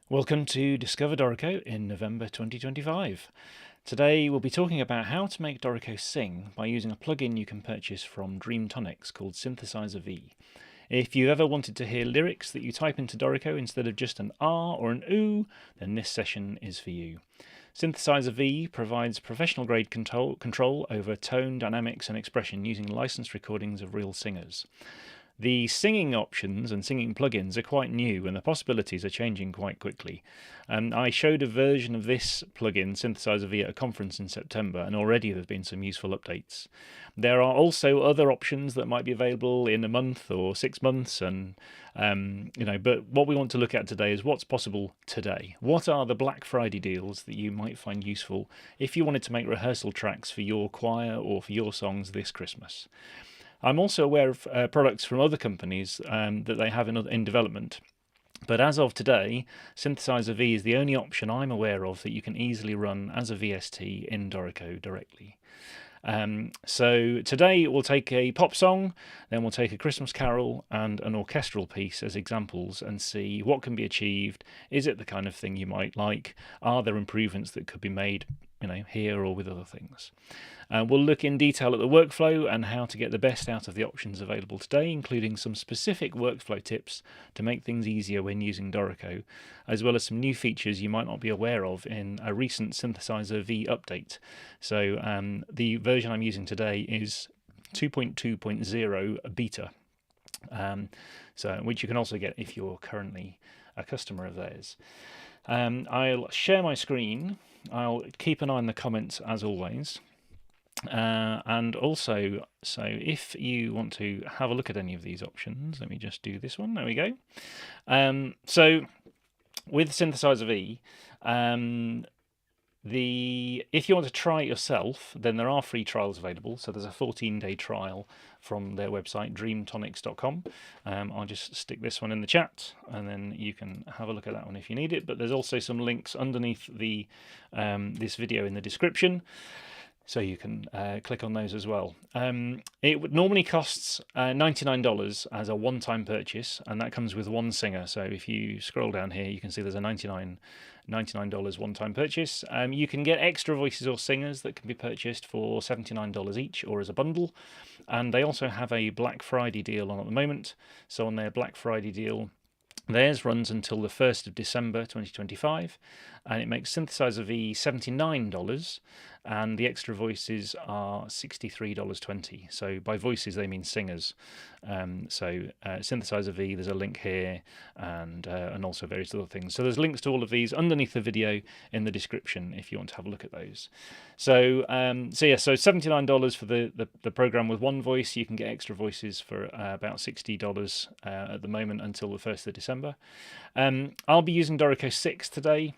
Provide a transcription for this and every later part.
Welcome to Discover Dorico in November 2025. Today we'll be talking about how to make Dorico sing by using a plugin you can purchase from Dreamtonics called Synthesizer V. If you've ever wanted to hear lyrics that you type into Dorico instead of just an R or an OO, then this session is for you. Synthesizer V provides professional grade control over tone, dynamics and expression using licensed recordings of real singers. The singing options and singing plugins are quite new and the possibilities are changing quite quickly. I showed a version of this plugin, Synthesizer V, at a conference in September, and already there have been some useful updates. There are also other options that might be available in a month or 6 months, and but what we want to look at today is what's possible today. What are the Black Friday deals that you might find useful if you wanted to make rehearsal tracks for your choir or for your songs this Christmas? I'm also aware of products from other companies that they have in development. But as of today, Synthesizer V is the only option I'm aware of that you can easily run as a VST in Dorico directly. So today we'll take a pop song, then we'll take a Christmas carol and an orchestral piece as examples and see what can be achieved. Is it the kind of thing you might like? Are there improvements that could be made, here or with other things? We'll look in detail at the workflow and how to get the best out of the options available today, including some specific workflow tips to make things easier when using Dorico, as well as some new features you might not be aware of in a recent Synthesizer V update. So the version I'm using today is 2.2.0 beta, which you can also get if you're currently a customer of theirs. I'll share my screen. I'll keep an eye on the comments as always. And also, so if you want to have a look at any of these options, let me just do this one. There we go. So with Synthesizer V, if you want to try it yourself, then there are free trials available. So there's a 14-day trial from their website, dreamtonics.com. I'll just stick this one in the chat, and then you can have a look at that one if you need it. But there's also some links underneath the this video in the description, so you can click on those as well. It would normally costs $99 as a one-time purchase, and that comes with one singer. So if you scroll down here, you can see there's a $99 one-time purchase. You can get extra voices or singers that can be purchased for $79 each or as a bundle. And they also have a Black Friday deal on at the moment. So on their Black Friday deal, theirs runs until the 1st of December 2025, and it makes Synthesizer V $79, and the extra voices are $63.20. So by voices, they mean singers. Synthesizer V, there's a link here, and also various other things. So there's links to all of these underneath the video in the description if you want to have a look at those. So $79 for the program with one voice. You can get extra voices for about $60 at the moment until the 1st of December. I'll be using Dorico 6 today,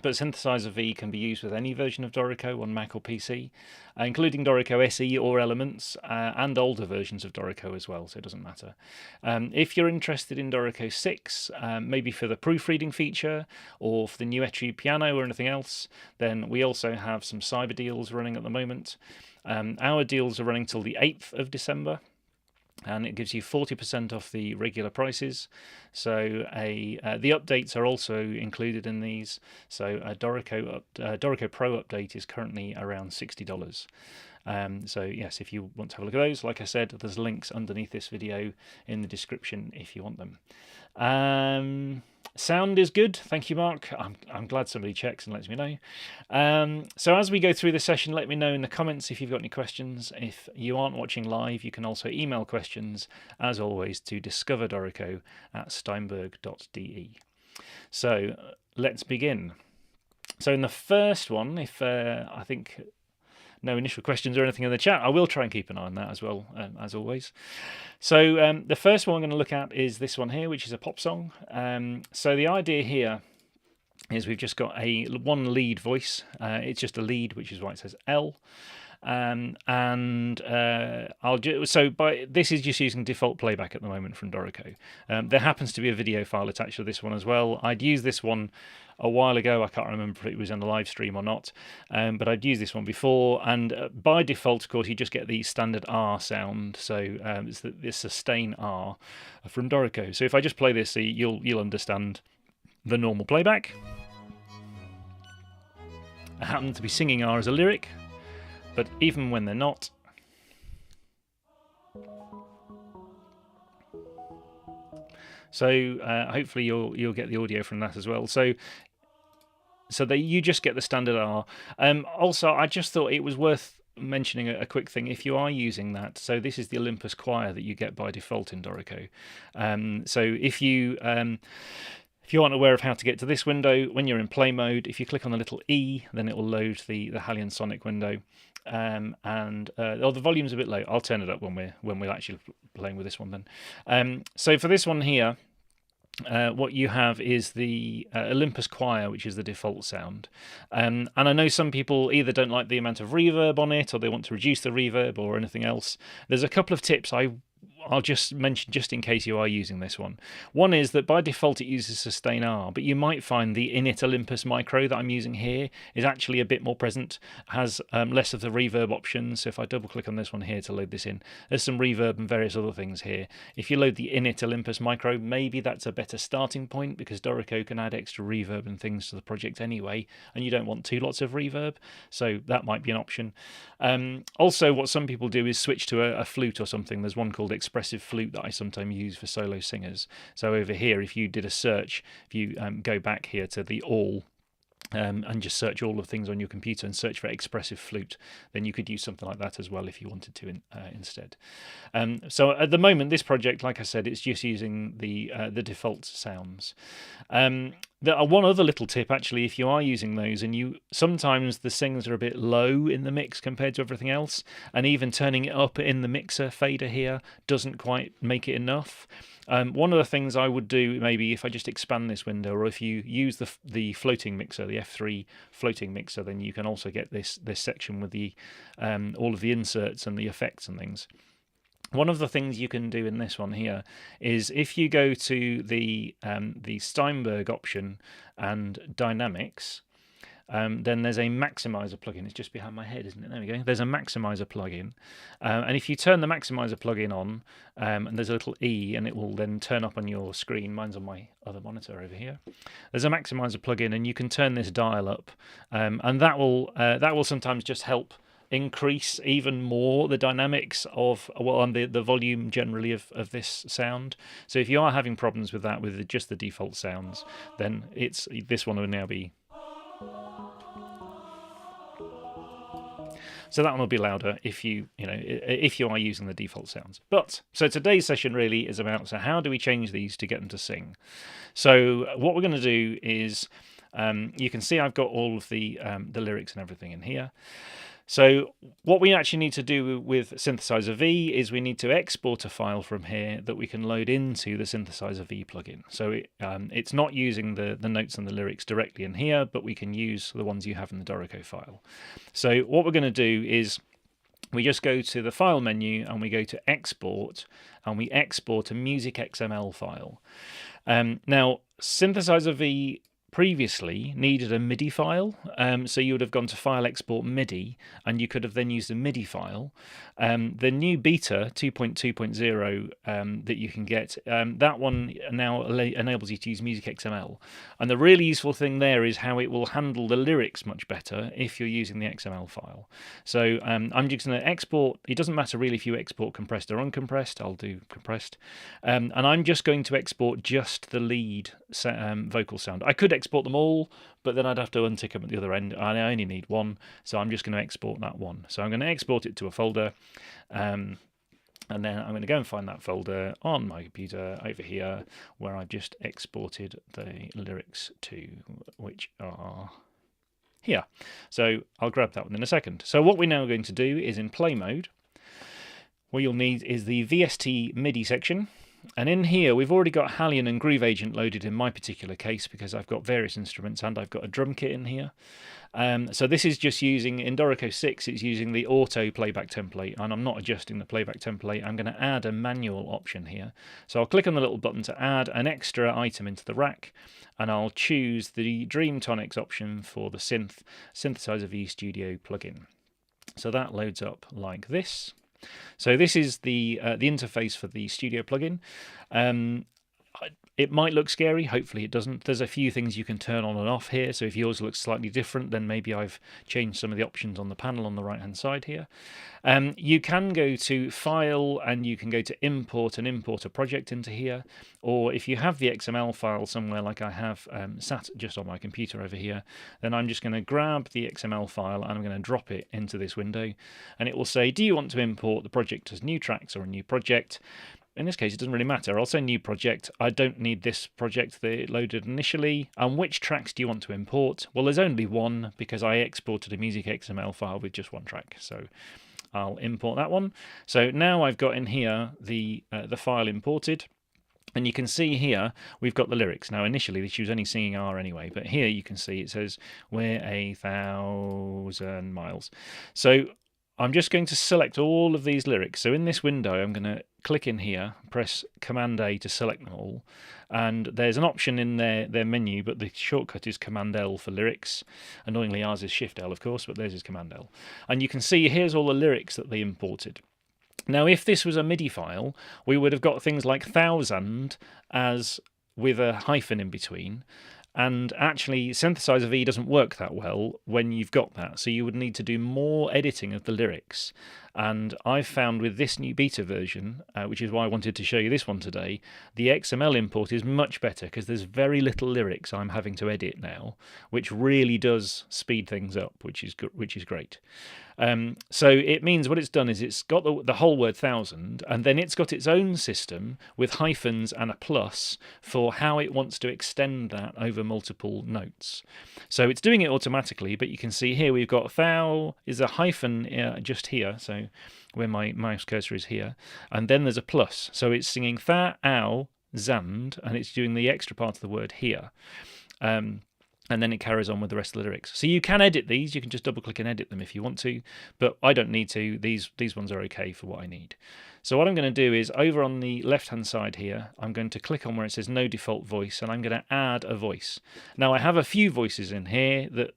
but Synthesizer V can be used with any version of Dorico on Mac or PC, including Dorico SE or Elements, and older versions of Dorico as well, so it doesn't matter. If you're interested in Dorico 6, maybe for the proofreading feature or for the new Etude piano or anything else, then we also have some cyber deals running at the moment. Our deals are running till the 8th of December. And it gives you 40% off the regular prices. So the updates are also included in these. So a Dorico Pro update is currently around $60. So yes, if you want to have a look at those, like I said, there's links underneath this video in the description if you want them. Sound is good, thank you, Mark. I'm glad somebody checks and lets me know. So as we go through the session, let me know in the comments if you've got any questions. If you aren't watching live, you can also email questions, as always, to discoverdorico@steinberg.de. So let's begin. So in the first one, if I think no initial questions or anything in the chat, I will try and keep an eye on that as well, as always. So the first one I'm going to look at is this one here, which is a pop song. So the idea here is we've just got one lead voice. It's just a lead, which is why it says L. This is just using default playback at the moment from Dorico. There happens to be a video file attached to this one as well. I'd used this one a while ago. I can't remember if it was on the live stream or not, but I'd used this one before, and by default, of course, you just get the standard R sound. So it's the sustain R from Dorico. So if I just play this, you'll understand the normal playback. I happen to be singing R as a lyric, but even when they're not, so hopefully you'll get the audio from that as well. So you just get the standard R. Also, I just thought it was worth mentioning a quick thing if you are using that. So this is the Olympus choir that you get by default in Dorico. So if you aren't aware of how to get to this window, when you're in play mode, if you click on the little E, then it will load the Halion Sonic window. The volume's a bit low. I'll turn it up when we're actually playing with this one then. So for this one here, what you have is the Olympus choir, which is the default sound. And I know some people either don't like the amount of reverb on it, or they want to reduce the reverb, or anything else. There's a couple of tips I'll just mention just in case you are using this one. One is that by default it uses sustain R, but you might find the Init Olympus micro that I'm using here is actually a bit more present, has less of the reverb options. So if I double click on this one here to load this in, there's some reverb and various other things here. If you load the Init Olympus micro, maybe that's a better starting point, because Dorico can add extra reverb and things to the project anyway, and you don't want lots of reverb, so that might be an option. Also, what some people do is switch to a flute or something. There's one called Expressive Flute that I sometimes use for solo singers. So over here, if you did a search, if you go back here to the all, and just search all of things on your computer and search for Expressive Flute, then you could use something like that as well if you wanted to instead. So at the moment, this project, like I said, it's just using the default sounds. There are one other little tip actually, if you are using those, and sometimes the sings are a bit low in the mix compared to everything else, and even turning it up in the mixer fader here doesn't quite make it enough. One of the things I would do, maybe if I just expand this window, or if you use the floating mixer, the F3 floating mixer, then you can also get this section with the all of the inserts and the effects and things. One of the things you can do in this one here is if you go to the Steinberg option and dynamics, then there's a maximizer plugin. It's just behind my head, isn't it? There we go. There's a maximizer plugin. And if you turn the maximizer plugin on, and there's a little E, and it will then turn up on your screen. Mine's on my other monitor over here. There's a maximizer plugin, and you can turn this dial up. And that will sometimes just help increase even more the dynamics of the volume generally of this sound. So if you are having problems with that, with just the default sounds, then this one will now be. So that one will be louder if you are using the default sounds. But so today's session really is about, so how do we change these to get them to sing? So what we're going to do is, you can see I've got all of the lyrics and everything in here. So what we actually need to do with Synthesizer V is we need to export a file from here that we can load into the Synthesizer V plugin. So it's not using the notes and the lyrics directly in here, but we can use the ones you have in the Dorico file. So what we're going to do is we just go to the file menu and we go to export, and we export a music XML file. Now Synthesizer V previously needed a MIDI file, so you would have gone to File Export MIDI, and you could have then used a MIDI file. The new beta 2.2.0 that you can get, that one now enables you to use Music XML, and the really useful thing there is how it will handle the lyrics much better if you're using the XML file. So I'm just going to export. It doesn't matter really if you export compressed or uncompressed. I'll do compressed, and I'm just going to export just the lead vocal sound. I could export them all, but then I'd have to untick them at the other end. I only need one, so I'm just going to export that one. So I'm going to export it to a folder, and then I'm going to go and find that folder on my computer over here where I've just exported the lyrics to, which are here. So I'll grab that one in a second. So what we're now going to do is in play mode, what you'll need is the VST MIDI section. And in here, we've already got Halion and Groove Agent loaded in my particular case, because I've got various instruments and I've got a drum kit in here. So this is just using, in Dorico 6, it's using the auto playback template, and I'm not adjusting the playback template. I'm going to add a manual option here. So I'll click on the little button to add an extra item into the rack, and I'll choose the Dreamtonics option for the Synthesizer V Studio plugin. So that loads up like this. So this is the interface for the Studio plugin. It might look scary, hopefully it doesn't. There's a few things you can turn on and off here, so if yours looks slightly different, then maybe I've changed some of the options on the panel on the right hand side here. You can go to File and you can go to Import and import a project into here, or if you have the XML file somewhere like I have sat just on my computer over here, then I'm just going to grab the XML file and I'm going to drop it into this window, and it will say, do you want to import the project as new tracks or a new project? In this case, it doesn't really matter. I'll say new project. I don't need this project that it loaded initially. And which tracks do you want to import? Well, there's only one because I exported a music XML file with just one track. So I'll import that one. So now I've got in here the file imported. And you can see here we've got the lyrics. Now initially she was only singing R anyway, but here you can see it says we're 1,000 miles. So I'm just going to select all of these lyrics. So in this window I'm going to click in here, press Command A to select them all, and there's an option in their menu, but the shortcut is Command L for lyrics. Annoyingly ours is Shift L of course, but theirs is Command L. And you can see here's all the lyrics that they imported. Now, if this was a MIDI file, we would have got things like 1,000 as with a hyphen in between. And actually, Synthesizer V doesn't work that well when you've got that. So you would need to do more editing of the lyrics. And I've found with this new beta version, which is why I wanted to show you this one today, the XML import is much better because there's very little lyrics I'm having to edit now, which really does speed things up, which is great. So it means what it's done is it's got the whole word 1,000, and then it's got its own system with hyphens and a plus for how it wants to extend that over multiple notes. So it's doing it automatically, but you can see here we've got thou is a hyphen just here, so where my mouse cursor is here, and then there's a plus. So it's singing tha, ow, zand, and it's doing the extra part of the word here. And then it carries on with the rest of the lyrics. So you can edit these, you can just double click and edit them if you want to, but I don't need to. These ones are okay for what I need. So what I'm going to do is over on the left hand side here, I'm going to click on where it says no default voice, and I'm going to add a voice. Now I have a few voices in here that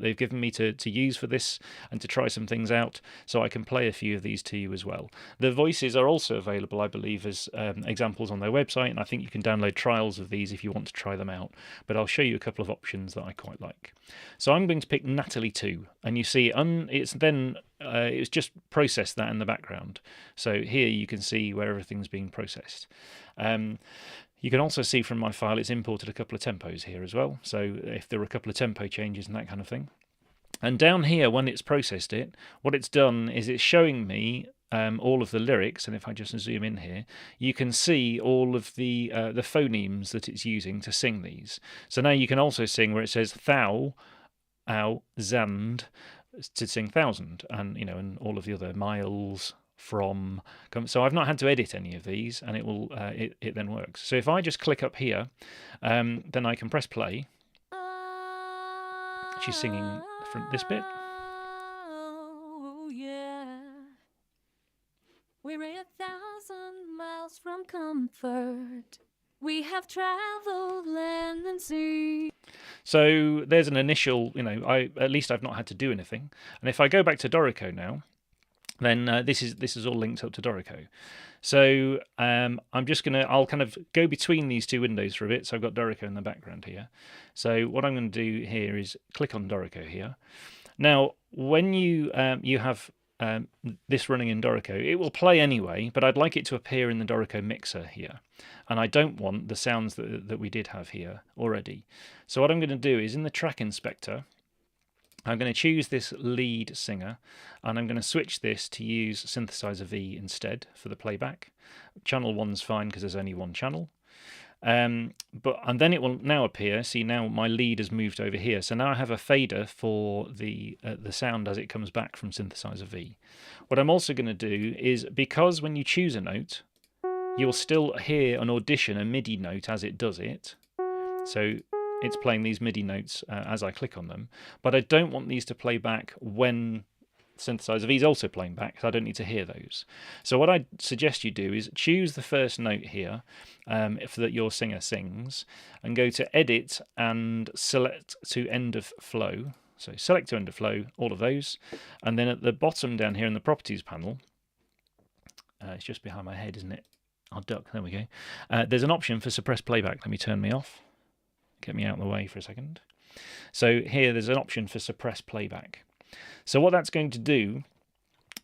they've given me to use for this and to try some things out, so I can play a few of these to you as well. The voices are also available, I believe, as examples on their website, and I think you can download trials of these if you want to try them out, but I'll show you a couple of options that I quite like. So I'm going to pick Natalie 2, and you see it's just processed that in the background. So here you can see where everything's being processed. You can also see from my file it's imported a couple of tempos here as well, so if there are a couple of tempo changes and that kind of thing. And down here, when it's processed it, what it's done is it's showing me all of the lyrics, and if I just zoom in here, you can see all of the phonemes that it's using to sing these. So now you can also sing where it says thou, ow, zand, to sing 1,000, and and all of the other miles, from. So I've not had to edit any of these, and it will it then works. So if I just click up here, then I can press play. She's singing this bit. Oh, yeah. We're 1,000 miles from comfort. We have traveled land and sea. So there's an initial, at least I've not had to do anything. And if I go back to Dorico now, then this is all linked up to Dorico. So I'll kind of go between these two windows for a bit. So I've got Dorico in the background here. So what I'm going to do here is click on Dorico here. Now, when you have this running in Dorico, it will play anyway, but I'd like it to appear in the Dorico mixer here. And I don't want the sounds that we did have here already. So what I'm going to do is in the track inspector, I'm going to choose this lead singer, and I'm going to switch this to use Synthesizer V instead for the playback. Channel 1's fine because there's only one channel. And then it will now appear. See, now my lead has moved over here, so now I have a fader for the sound as it comes back from Synthesizer V. What I'm also going to do is, because when you choose a note, you'll still hear an audition, a MIDI note as it does it. So it's playing these MIDI notes as I click on them, but I don't want these to play back when Synthesizer V is also playing back, because I don't need to hear those. So what I suggest you do is choose the first note here that your singer sings, and go to Edit and select to End of Flow. So select to End of Flow, all of those, and then at the bottom down here in the Properties panel, it's just behind my head, isn't it? I'll duck. There we go. There's an option for suppress playback. Let me turn me off. Get me out of the way for a second. So here there's an option for suppress playback. So what that's going to do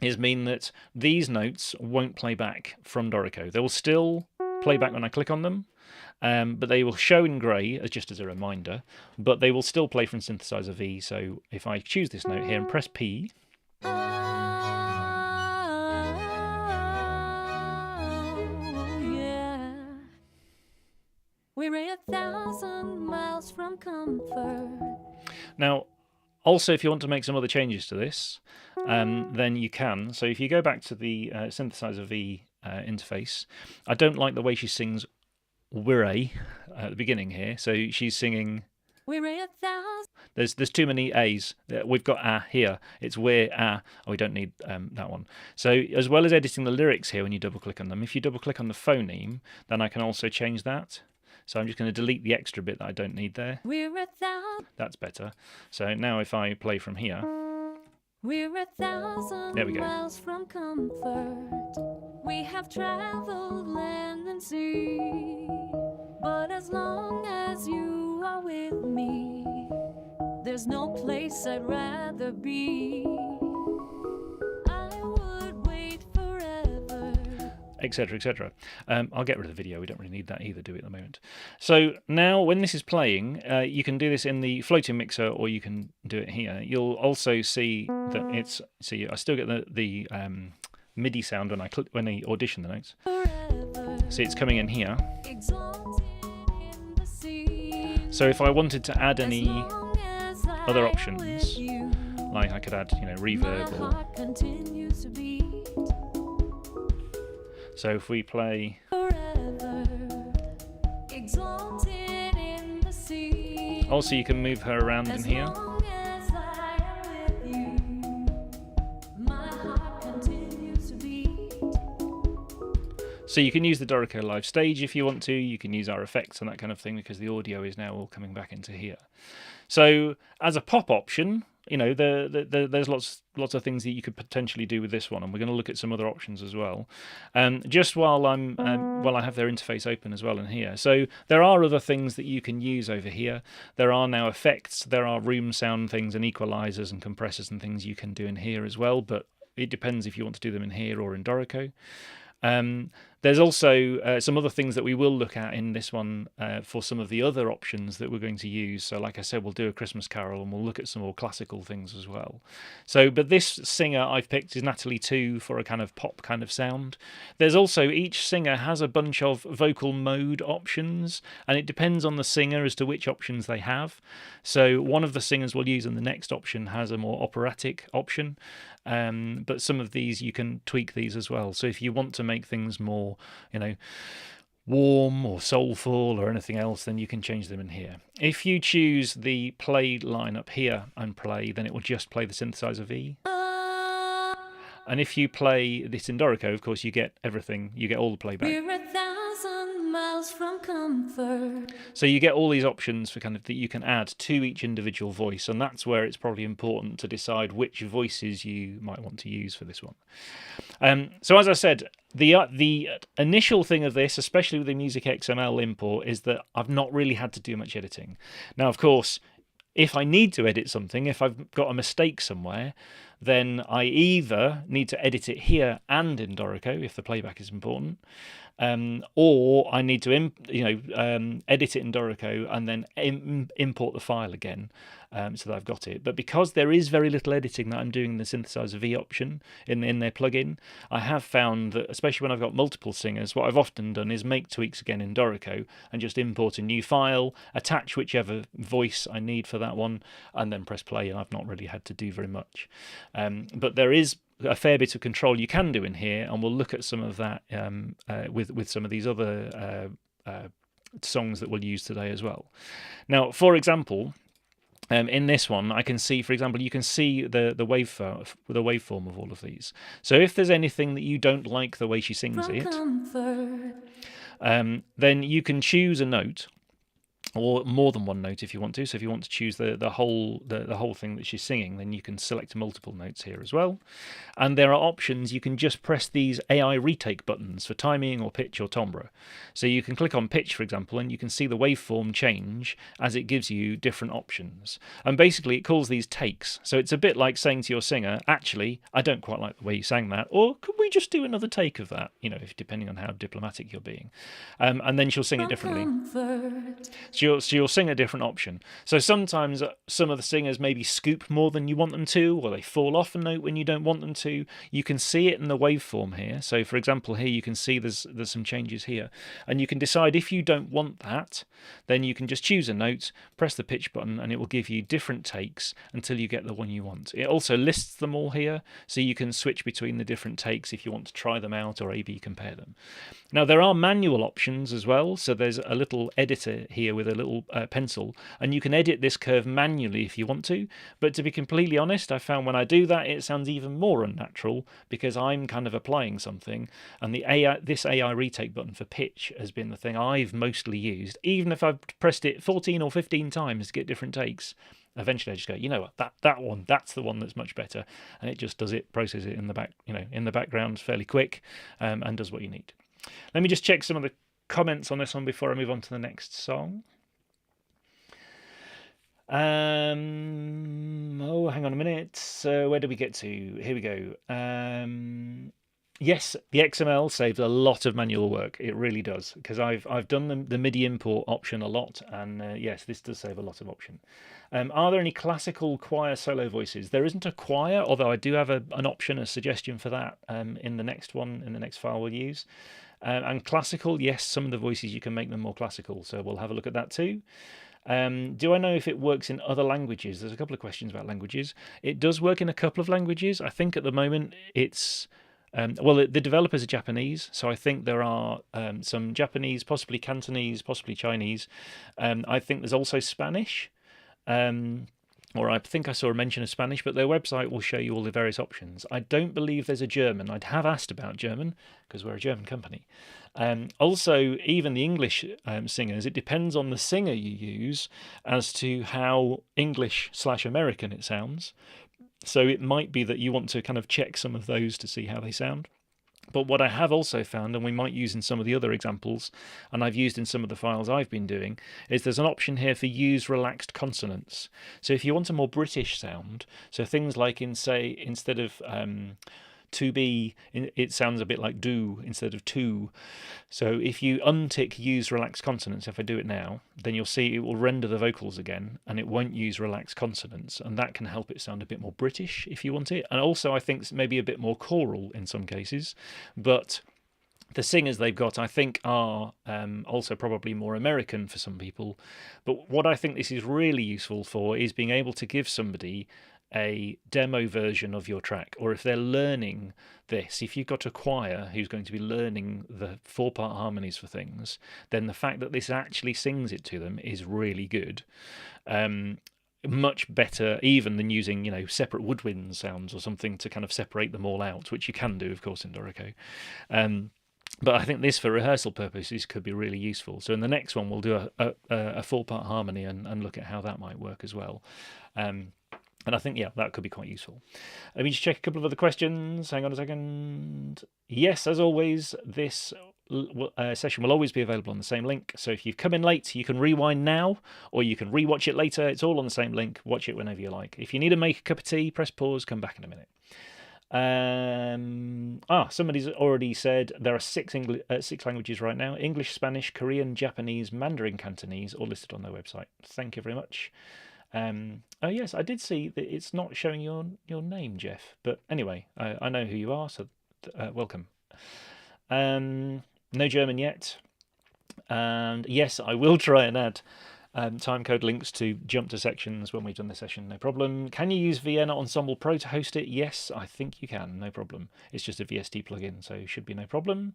is mean that these notes won't play back from Dorico. They will still play back when I click on them, but they will show in grey, just as a reminder, but they will still play from Synthesizer V. So if I choose this note here and press P, we're 1,000 miles from comfort. Now, also, if you want to make some other changes to this, then you can. So if you go back to the Synthesizer V interface, I don't like the way she sings "we're" at the beginning here. So she's singing. We're 1,000. There's too many A's. We've got "a" here. It's "we're a." Oh, we don't need that one. So as well as editing the lyrics here when you double click on them, if you double click on the phoneme, then I can also change that. So I'm just going to delete the extra bit that I don't need there. We're 1,000. That's better. So now if I play from here, we're 1,000 there we go. miles from comfort. We have traveled land and sea, but as long as you are with me, there's no place I'd rather be. I would wait forever, etc, etc. I'll get rid of the video. We don't really need that either, do we, at the moment? So now when this is playing, you can do this in the floating mixer, or you can do it here. You'll also see that it's. See, I still get the MIDI sound when I audition the notes. See, it's coming in here. So if I wanted to add any other options, like I could add, reverb or. So if we play. Also, you can move her around in here. So you can use the Dorico Live Stage if you want to. You can use our effects and that kind of thing because the audio is now all coming back into here. So as a pop option, there's lots of things that you could potentially do with this one, and we're going to look at some other options as well. Just while I have their interface open as well in here. So there are other things that you can use over here. There are now effects, there are room sound things and equalizers and compressors and things you can do in here as well, but it depends if you want to do them in here or in Dorico. There's also some other things that we will look at in this one for some of the other options that we're going to use. So like I said, we'll do a Christmas Carol and we'll look at some more classical things as well. So, but this singer I've picked is Natalie 2 for a kind of pop kind of sound. There's also, each singer has a bunch of vocal mode options, and it depends on the singer as to which options they have. So one of the singers we'll use in the next option has a more operatic option. But some of these you can tweak these as well. So if you want to make things more, warm or soulful or anything else, then you can change them in here. If you choose the play line up here and play, then it will just play the Synthesizer V. And if you play this in Dorico, of course, you get everything. You get all the playback. We're 1,000 miles from comfort. So you get all these options for that you can add to each individual voice, and that's where it's probably important to decide which voices you might want to use for this one. So as I said, the initial thing of this, especially with the Music XML import, is that I've not really had to do much editing. Now, of course, if I need to edit something, if I've got a mistake somewhere, then I either need to edit it here and in Dorico if the playback is important, or I need to edit it in Dorico and then import the file again so that I've got it. But because there is very little editing that I'm doing in the Synthesizer V option in their plugin, I have found that, especially when I've got multiple singers, what I've often done is make tweaks again in Dorico and just import a new file, attach whichever voice I need for that one, and then press play, and I've not really had to do very much. But there is a fair bit of control you can do in here, and we'll look at some of that with some of these other songs that we'll use today as well. Now, for example, in this one, I can see, for example, you can see the waveform of all of these. So if there's anything that you don't like the way she sings it, then you can choose a note, or more than one note if you want to. So if you want to choose the whole thing that she's singing, then you can select multiple notes here as well. And there are options. You can just press these AI retake buttons for timing or pitch or timbre. So you can click on pitch, for example, and you can see the waveform change as it gives you different options. And basically it calls these takes. So it's a bit like saying to your singer, actually, I don't quite like the way you sang that, or could we just do another take of that, if depending on how diplomatic you're being. And then she'll sing it differently. So you'll sing a different option. So sometimes some of the singers maybe scoop more than you want them to, or they fall off a note when you don't want them to. You can see it in the waveform here. So for example, here you can see there's some changes here, and you can decide if you don't want that, then you can just choose a note, press the pitch button, and it will give you different takes until you get the one you want. It also lists them all here, so you can switch between the different takes if you want to try them out or A/B compare them. Now there are manual options as well, so there's a little editor here with a little pencil, and you can edit this curve manually if you want to, but to be completely honest, I found when I do that it sounds even more unnatural because I'm kind of applying something, and this AI retake button for pitch has been the thing I've mostly used. Even if I've pressed it 14 or 15 times to get different takes, eventually I just go, you know what, that one, that's the one that's much better, and it just does it, processes it in the background fairly quick, and does what you need. Let me just check some of the comments on this one before I move on to the next song. Oh, hang on a minute. So where did we get to? Here we go. Yes, the XML saves a lot of manual work. It really does, because I've done the MIDI import option a lot, and yes, this does save a lot of option. Are there any classical choir solo voices? There isn't a choir, although I do have an option, a suggestion for that in the next file we'll use. And classical, yes, some of the voices you can make them more classical, so we'll have a look at that too. Do I know if it works in other languages? There's a couple of questions about languages. It does work in a couple of languages. I think at the moment it's the developers are Japanese, so I think there are some Japanese, possibly Cantonese, possibly Chinese. I think there's also Spanish. Or I think I saw a mention of Spanish, but their website will show you all the various options. I don't believe there's a German. I'd have asked about German because we're a German company. Also, even the English singers, it depends on the singer you use as to how English/American it sounds. So it might be that you want to kind of check some of those to see how they sound. But what I have also found, and we might use in some of the other examples, and I've used in some of the files I've been doing, is there's an option here for use relaxed consonants. So if you want a more British sound, so things like instead of to be, it sounds a bit like do instead of to. So if you untick use relaxed consonants, if I do it now, then you'll see it will render the vocals again and it won't use relaxed consonants, and that can help it sound a bit more British if you want it. And also I think maybe a bit more choral in some cases, but the singers they've got, I think, are also probably more American for some people. But what I think this is really useful for is being able to give somebody a demo version of your track, or if they're learning this, if you've got a choir who's going to be learning the 4-part harmonies for things, then the fact that this actually sings it to them is really good. Much better even than using separate woodwind sounds or something to kind of separate them all out, which you can do of course in Dorico. But I think this for rehearsal purposes could be really useful. So in the next one we'll do a 4-part harmony and look at how that might work as well. And I think, yeah, that could be quite useful. Let me just check a couple of other questions. Hang on a second. Yes, as always, this session will always be available on the same link. So if you've come in late, you can rewind now, or you can rewatch it later. It's all on the same link. Watch it whenever you like. If you need to make a cup of tea, press pause, come back in a minute. Somebody's already said there are 6 languages right now: English, Spanish, Korean, Japanese, Mandarin, Cantonese, all listed on their website. Thank you very much. Oh yes, I did see that it's not showing your name, Jeff. But anyway, I know who you are, so welcome. No German yet, and yes, I will try and add timecode links to jump to sections when we've done the session. No problem. Can you use Vienna Ensemble Pro to host it? Yes, I think you can. No problem. It's just a VST plugin, so should be no problem.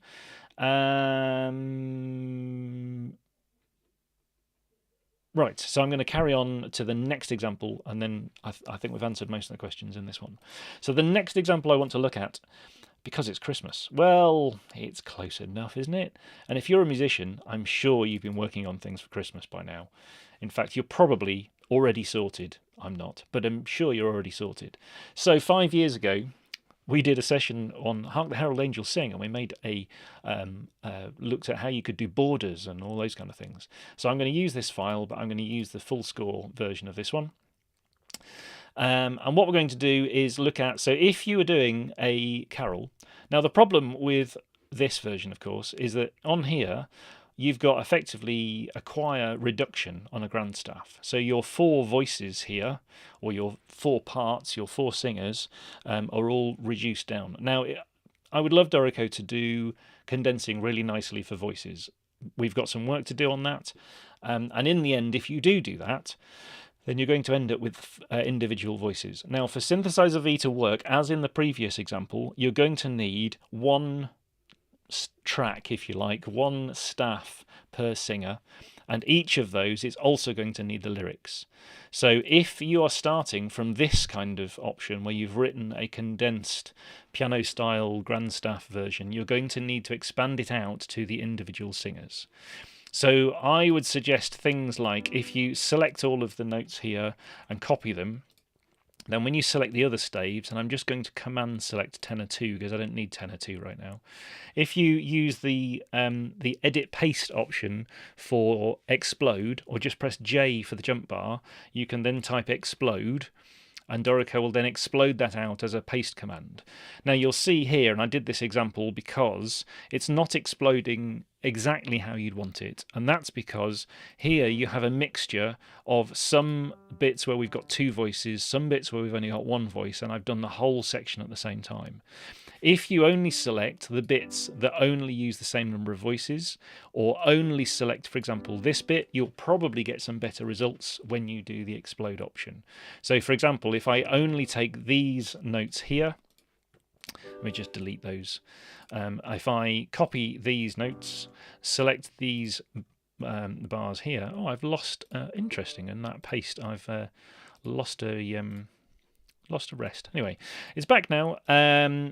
Right, so I'm going to carry on to the next example, and then I think we've answered most of the questions in this one. So the next example I want to look at because it's Christmas. Well, it's close enough, isn't it? And if you're a musician, I'm sure you've been working on things for Christmas by now. In fact, you're probably already sorted. I'm not, but I'm sure you're already sorted. So 5 years ago, we did a session on Hark the Herald Angels Sing, and we made looked at how you could do borders and all those kind of things. So I'm going to use this file, but I'm going to use the full score version of this one. And what we're going to do is look at, so if you were doing a carol, now the problem with this version, of course, is that on here, you've got effectively a choir reduction on a grand staff. So your 4 voices here, or your 4 parts, your 4 singers, are all reduced down. Now, I would love Dorico to do condensing really nicely for voices. We've got some work to do on that. And in the end, if you do that, then you're going to end up with individual voices. Now, for Synthesizer V to work, as in the previous example, you're going to need one track, if you like, one staff per singer, and each of those is also going to need the lyrics. So if you are starting from this kind of option where you've written a condensed piano style grand staff version, you're going to need to expand it out to the individual singers. So I would suggest things like, if you select all of the notes here and copy them, then when you select the other staves, and I'm just going to command select tenor 2 because I don't need tenor 2 right now. If you use the edit paste option for explode, or just press J for the jump bar, you can then type explode, and Dorico will then explode that out as a paste command. Now you'll see here, and I did this example because it's not exploding exactly how you'd want it, and that's because here you have a mixture of some bits where we've got 2 voices, some bits where we've only got 1 voice, and I've done the whole section at the same time. If you only select the bits that only use the same number of voices, or only select, for example, this bit, you'll probably get some better results when you do the explode option. So for example, if I only take these notes here, let me just delete those. If I copy these notes, select these bars here, oh, I've lost, interesting, in that paste, I've lost a rest. Anyway, it's back now.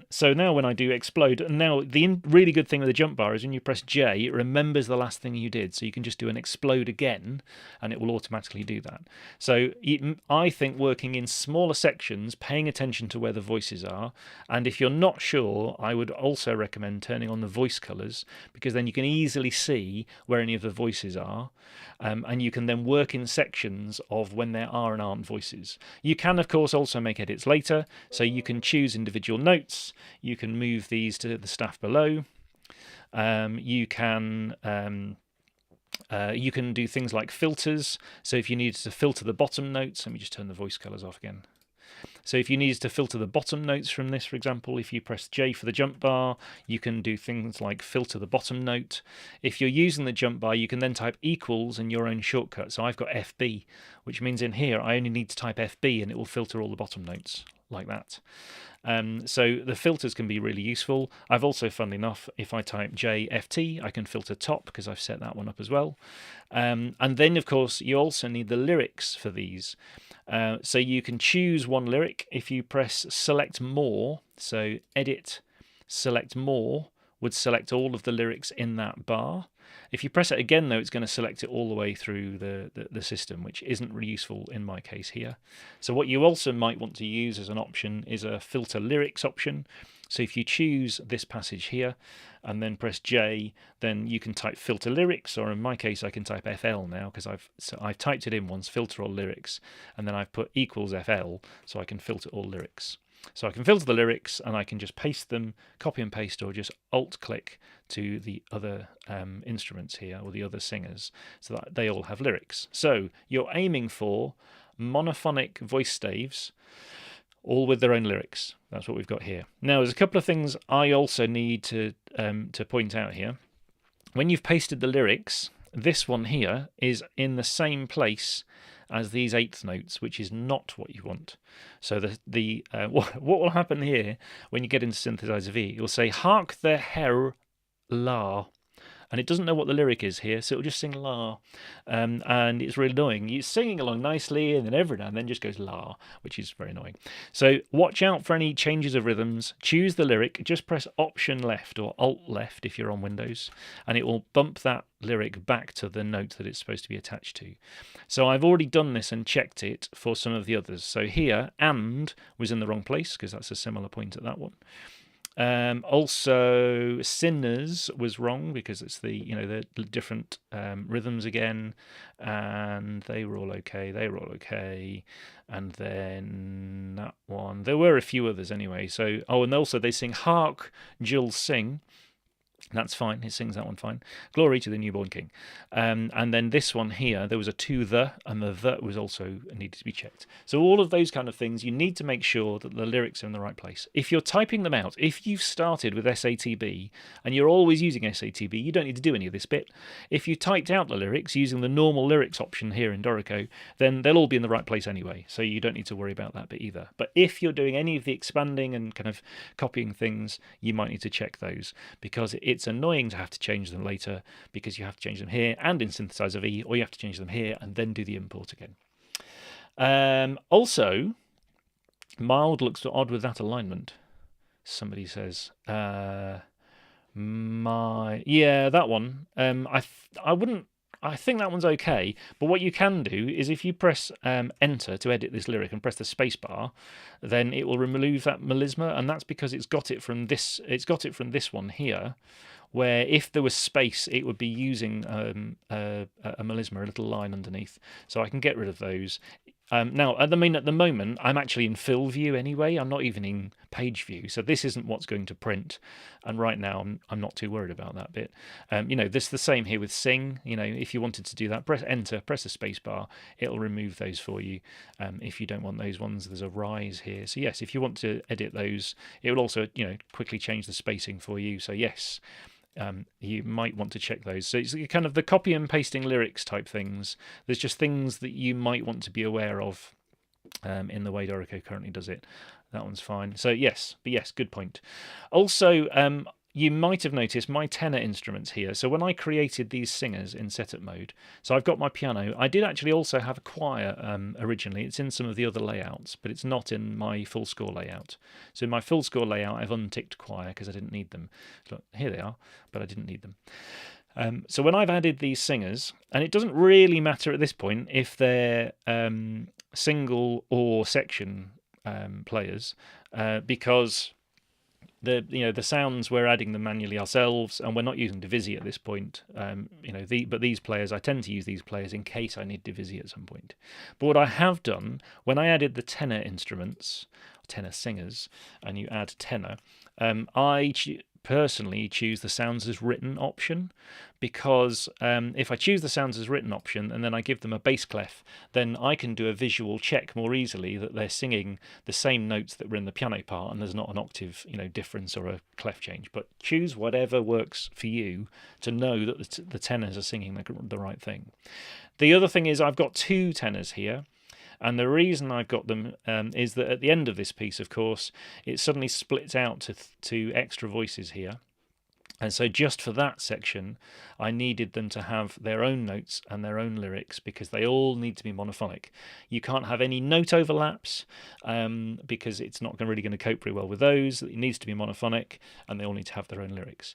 So now when I do explode, now the really good thing with the jump bar is when you press J, it remembers the last thing you did. So you can just do an explode again and it will automatically do that. So I think working in smaller sections, paying attention to where the voices are, and if you're not sure, I would also recommend turning on the voice colors, because then you can easily see where any of the voices are. And you can then work in sections of when there are and aren't voices. You can, of course, also make edits later, so you can choose individual notes, you can move these to the staff below, you can do things like filters, so if you need to filter the bottom notes, let me just turn the voice colors off again. So if you need to filter the bottom notes from this, for example, if you press J for the jump bar, you can do things like filter the bottom note. If you're using the jump bar, you can then type equals in your own shortcut. So I've got FB, which means in here I only need to type FB and it will filter all the bottom notes like that. So the filters can be really useful. I've also, funnily enough, if I type JFT, I can filter top because I've set that one up as well. And then, of course, you also need the lyrics for these. So you can choose one lyric if you press select more. So edit, select more would select all of the lyrics in that bar. If you press it again, though, it's going to select it all the way through the system, which isn't really useful in my case here. So what you also might want to use as an option is a filter lyrics option. So if you choose this passage here and then press J, then you can type filter lyrics, or in my case I can type FL now because I've typed it in once, filter all lyrics, and then I've put equals FL so I can filter all lyrics. So I can filter the lyrics and I can just paste them, copy and paste, or just alt-click to the other instruments here, or the other singers, so that they all have lyrics. So you're aiming for monophonic voice staves, all with their own lyrics. That's what we've got here. Now, there's a couple of things I also need to point out here. When you've pasted the lyrics, this one here is in the same place as these eighth notes, which is not what you want. So what will happen here when you get into Synthesizer V? You'll say hark the her la, and it doesn't know what the lyric is here, so it'll just sing la, and it's really annoying. It's singing along nicely, and then every now and then just goes la, which is very annoying. So watch out for any changes of rhythms. Choose the lyric, just press Option left or Alt left if you're on Windows, and it will bump that lyric back to the note that it's supposed to be attached to. So I've already done this and checked it for some of the others. So here, and was in the wrong place because that's a similar point at that one. Also, Sinners was wrong because it's the different rhythms again, and they were all okay. And then that one, there were a few others anyway. So and also they sing Hark, Jules Sing. That's fine. It sings that one fine. Glory to the newborn king. And then this one here, there was a to the, and the was also needed to be checked. So all of those kind of things, you need to make sure that the lyrics are in the right place. If you're typing them out, if you've started with SATB and you're always using SATB, you don't need to do any of this bit. If you typed out the lyrics using the normal lyrics option here in Dorico, then they'll all be in the right place anyway. So you don't need to worry about that bit either. But if you're doing any of the expanding and kind of copying things, you might need to check those because it's annoying to have to change them later because you have to change them here and in Synthesizer V, or you have to change them here and then do the import again. Also, mild looks odd with that alignment. Somebody says, that one. I think that one's okay, but what you can do is if you press enter to edit this lyric and press the space bar, then it will remove that melisma, and that's because it's got it from this one here, where if there was space, it would be using a melisma, a little line underneath. So I can get rid of those. Now, at the moment, I'm actually in fill view anyway. I'm not even in page view, so this isn't what's going to print. And right now, I'm not too worried about that bit. This is the same here with sing. If you wanted to do that, press enter, press the space bar. It'll remove those for you. If you don't want those ones, there's a rise here. So yes, if you want to edit those, it will also quickly change the spacing for you. So yes. You might want to check those. So it's kind of the copy and pasting lyrics type things. There's just things that you might want to be aware of in the way Dorico currently does it. That one's fine. So yes, good point. Also, you might have noticed my tenor instruments here. So when I created these singers in setup mode, so I've got my piano. I did actually also have a choir originally. It's in some of the other layouts, but it's not in my full score layout. So in my full score layout, I've unticked choir because I didn't need them. Look, here they are, but I didn't need them. So when I've added these singers, and it doesn't really matter at this point if they're single or section players, because the sounds we're adding them manually ourselves, and we're not using Divisi at this point. But these players, I tend to use these players in case I need Divisi at some point. But what I have done when I added the tenor instruments, tenor singers, and you add tenor, I personally choose the sounds as written option, because if I choose the sounds as written option and then I give them a bass clef, then I can do a visual check more easily that they're singing the same notes that were in the piano part and there's not an octave difference or a clef change. But choose whatever works for you to know that the tenors are singing the right thing. The other thing is I've got two tenors here. And the reason I've got them is that at the end of this piece, of course, it suddenly splits out to extra voices here. And so just for that section, I needed them to have their own notes and their own lyrics because they all need to be monophonic. You can't have any note overlaps because it's not really going to cope very well with those. It needs to be monophonic and they all need to have their own lyrics.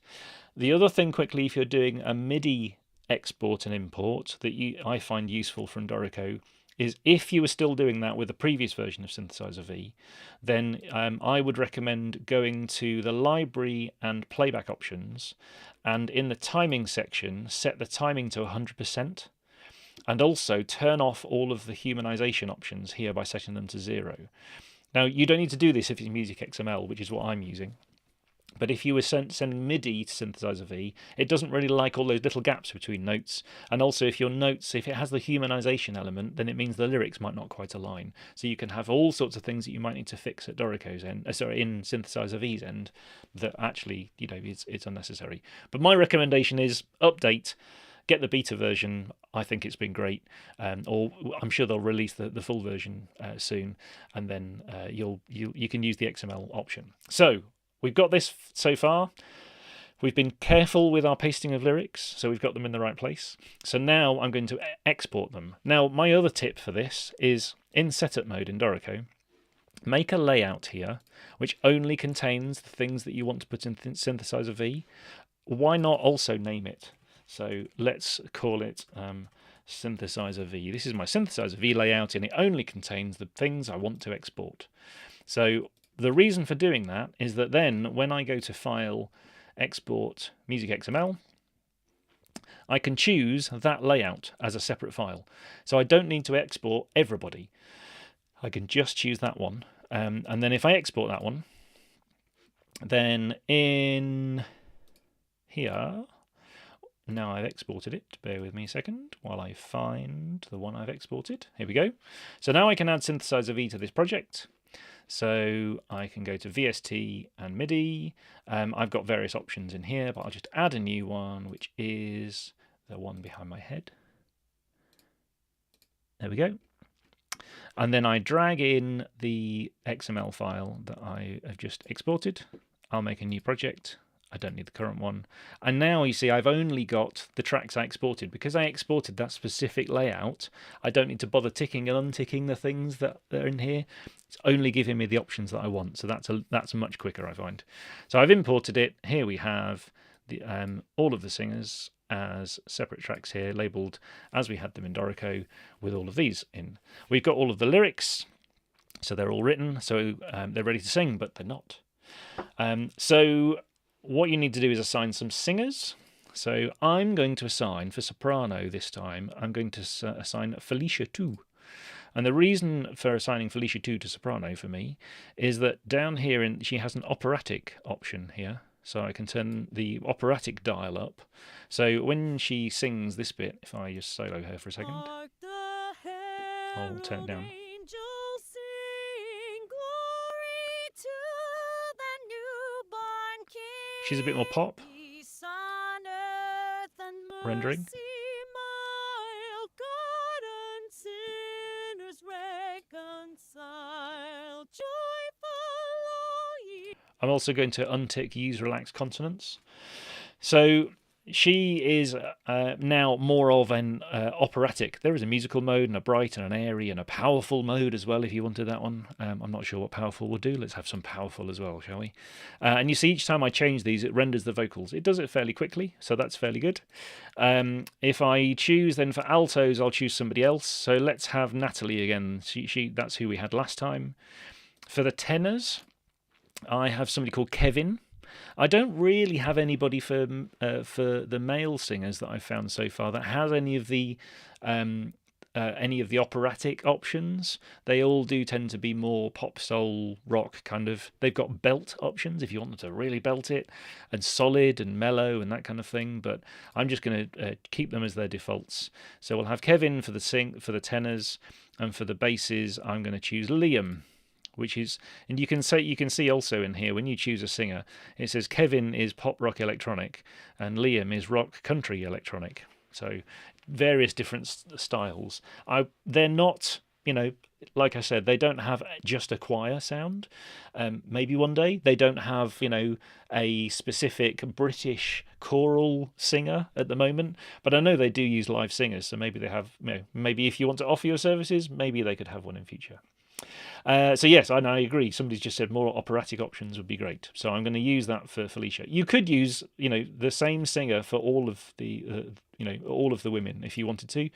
The other thing quickly, if you're doing a MIDI export and import that I find useful from Dorico, is if you were still doing that with the previous version of Synthesizer V, then I would recommend going to the library and playback options, and in the timing section, set the timing to 100%, and also turn off all of the humanization options here by setting them to 0. Now, you don't need to do this if it's Music XML, which is what I'm using. But if you were sending MIDI to Synthesizer V, it doesn't really like all those little gaps between notes. And also if it has the humanization element, then it means the lyrics might not quite align. So you can have all sorts of things that you might need to fix at Dorico's end, in Synthesizer V's end, that actually, it's unnecessary. But my recommendation is update, get the beta version. I think it's been great, or I'm sure they'll release the full version soon, and then you can use the XML option. So we've got this so far. We've been careful with our pasting of lyrics, so we've got them in the right place. So now I'm going to export them. Now, my other tip for this is in setup mode in Dorico, make a layout here which only contains the things that you want to put in Synthesizer V. Why not also name it? So let's call it Synthesizer V. This is my Synthesizer V layout, and it only contains the things I want to export. So the reason for doing that is that then when I go to File, Export Music XML, I can choose that layout as a separate file. So I don't need to export everybody. I can just choose that one. And then if I export that one, then in here, now I've exported it. Bear with me a second while I find the one I've exported. Here we go. So now I can add Synthesizer V to this project. So I can go to VST and MIDI. I've got various options in here, but I'll just add a new one, which is the one behind my head. There we go. And then I drag in the XML file that I have just exported. I'll make a new project. I don't need the current one. And now you see I've only got the tracks I exported. Because I exported that specific layout, I don't need to bother ticking and unticking the things that are in here. It's only giving me the options that I want. So that's much quicker, I find. So I've imported it. Here we have the all of the singers as separate tracks here, labelled as we had them in Dorico, with all of these in. We've got all of the lyrics, so they're all written, so they're ready to sing, but they're not. So what you need to do is assign some singers. So I'm going to assign, for soprano this time, I'm going to assign Felicia 2. And the reason for assigning Felicia 2 to soprano for me is that down here she has an operatic option here. So I can turn the operatic dial up. So when she sings this bit, if I just solo her for a second, I'll turn it down. She's a bit more pop rendering. I'm also going to untick use relaxed consonants. So she is now more of an operatic. There is a musical mode and a bright and an airy and a powerful mode as well if you wanted that one. I'm not sure what powerful will do. Let's have some powerful as well, shall we? And you see each time I change these, it renders the vocals. It does it fairly quickly, so that's fairly good. If I choose then for altos, I'll choose somebody else. So let's have Natalie again. That's who we had last time. For the tenors, I have somebody called Kevin. I don't really have anybody for the male singers that I've found so far that has any of the operatic options. They all do tend to be more pop, soul, rock kind of. They've got belt options if you want them to really belt it, and solid and mellow and that kind of thing. But I'm just going to keep them as their defaults. So we'll have Kevin for the tenors, and for the basses, I'm going to choose Liam. Which is, and you can see also in here when you choose a singer, it says Kevin is pop rock electronic and Liam is rock country electronic. So various different styles. They're not, like I said, they don't have just a choir sound. Maybe one day they don't have, a specific British choral singer at the moment. But I know they do use live singers, so maybe they have. Maybe if you want to offer your services, maybe they could have one in future. So yes, I agree. Somebody's just said more operatic options would be great. So I'm going to use that for Felicia. You could use, the same singer for all of the, all of the women if you wanted to.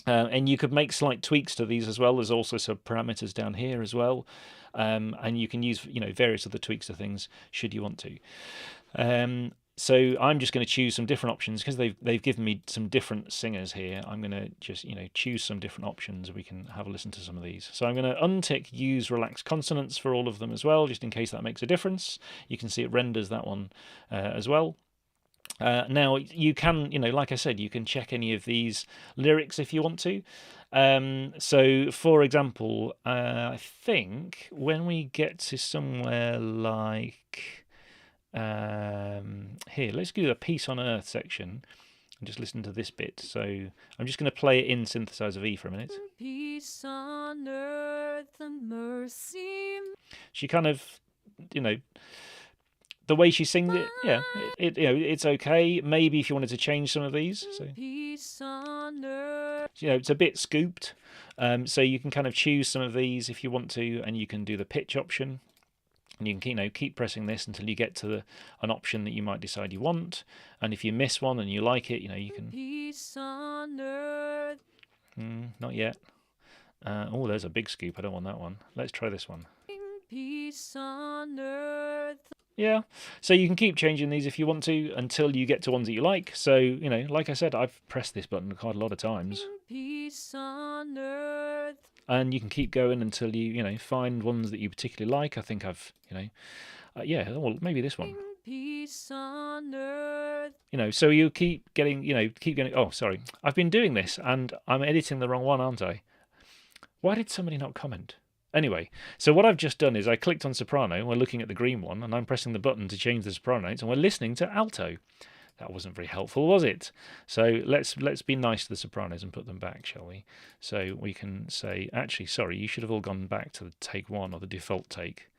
And you could make slight tweaks to these as well. There's also some parameters down here as well. And you can use, various other tweaks to things should you want to. So I'm just going to choose some different options because they've given me some different singers here. I'm going to just choose some different options. We can have a listen to some of these. So I'm going to untick use relaxed consonants for all of them as well, just in case that makes a difference. You can see it renders that one as well. Now you can, like I said, you can check any of these lyrics if you want to. So for example, I think when we get to somewhere like here, let's do the Peace on Earth section and just listen to this bit. So I'm just going to play it in Synthesizer V for a minute. Peace on earth and mercy. She kind of, the way she sings it, yeah, it's okay. Maybe if you wanted to change some of these, so it's a bit scooped, so you can kind of choose some of these if you want to, and you can do the pitch option, and you can keep pressing this until you get to an option that you might decide you want. And if you miss one and you like it, you can. Peace on earth. Not yet. Oh, there's a big scoop. I don't want that one. Let's try this one. Peace on earth. Yeah, so you can keep changing these if you want to until you get to ones that you like. So, like I said, I've pressed this button quite a lot of times. Peace on earth. And you can keep going until you, find ones that you particularly like. I think I've, well, maybe this one. Peace on earth. So you keep getting, oh, sorry. I've been doing this and I'm editing the wrong one, aren't I? Why did somebody not comment? Anyway, so what I've just done is I clicked on soprano, we're looking at the green one, and I'm pressing the button to change the soprano notes, and we're listening to alto. That wasn't very helpful, was it? So let's be nice to the sopranos and put them back, shall we? So we can say, actually, sorry, you should have all gone back to the take one or the default take.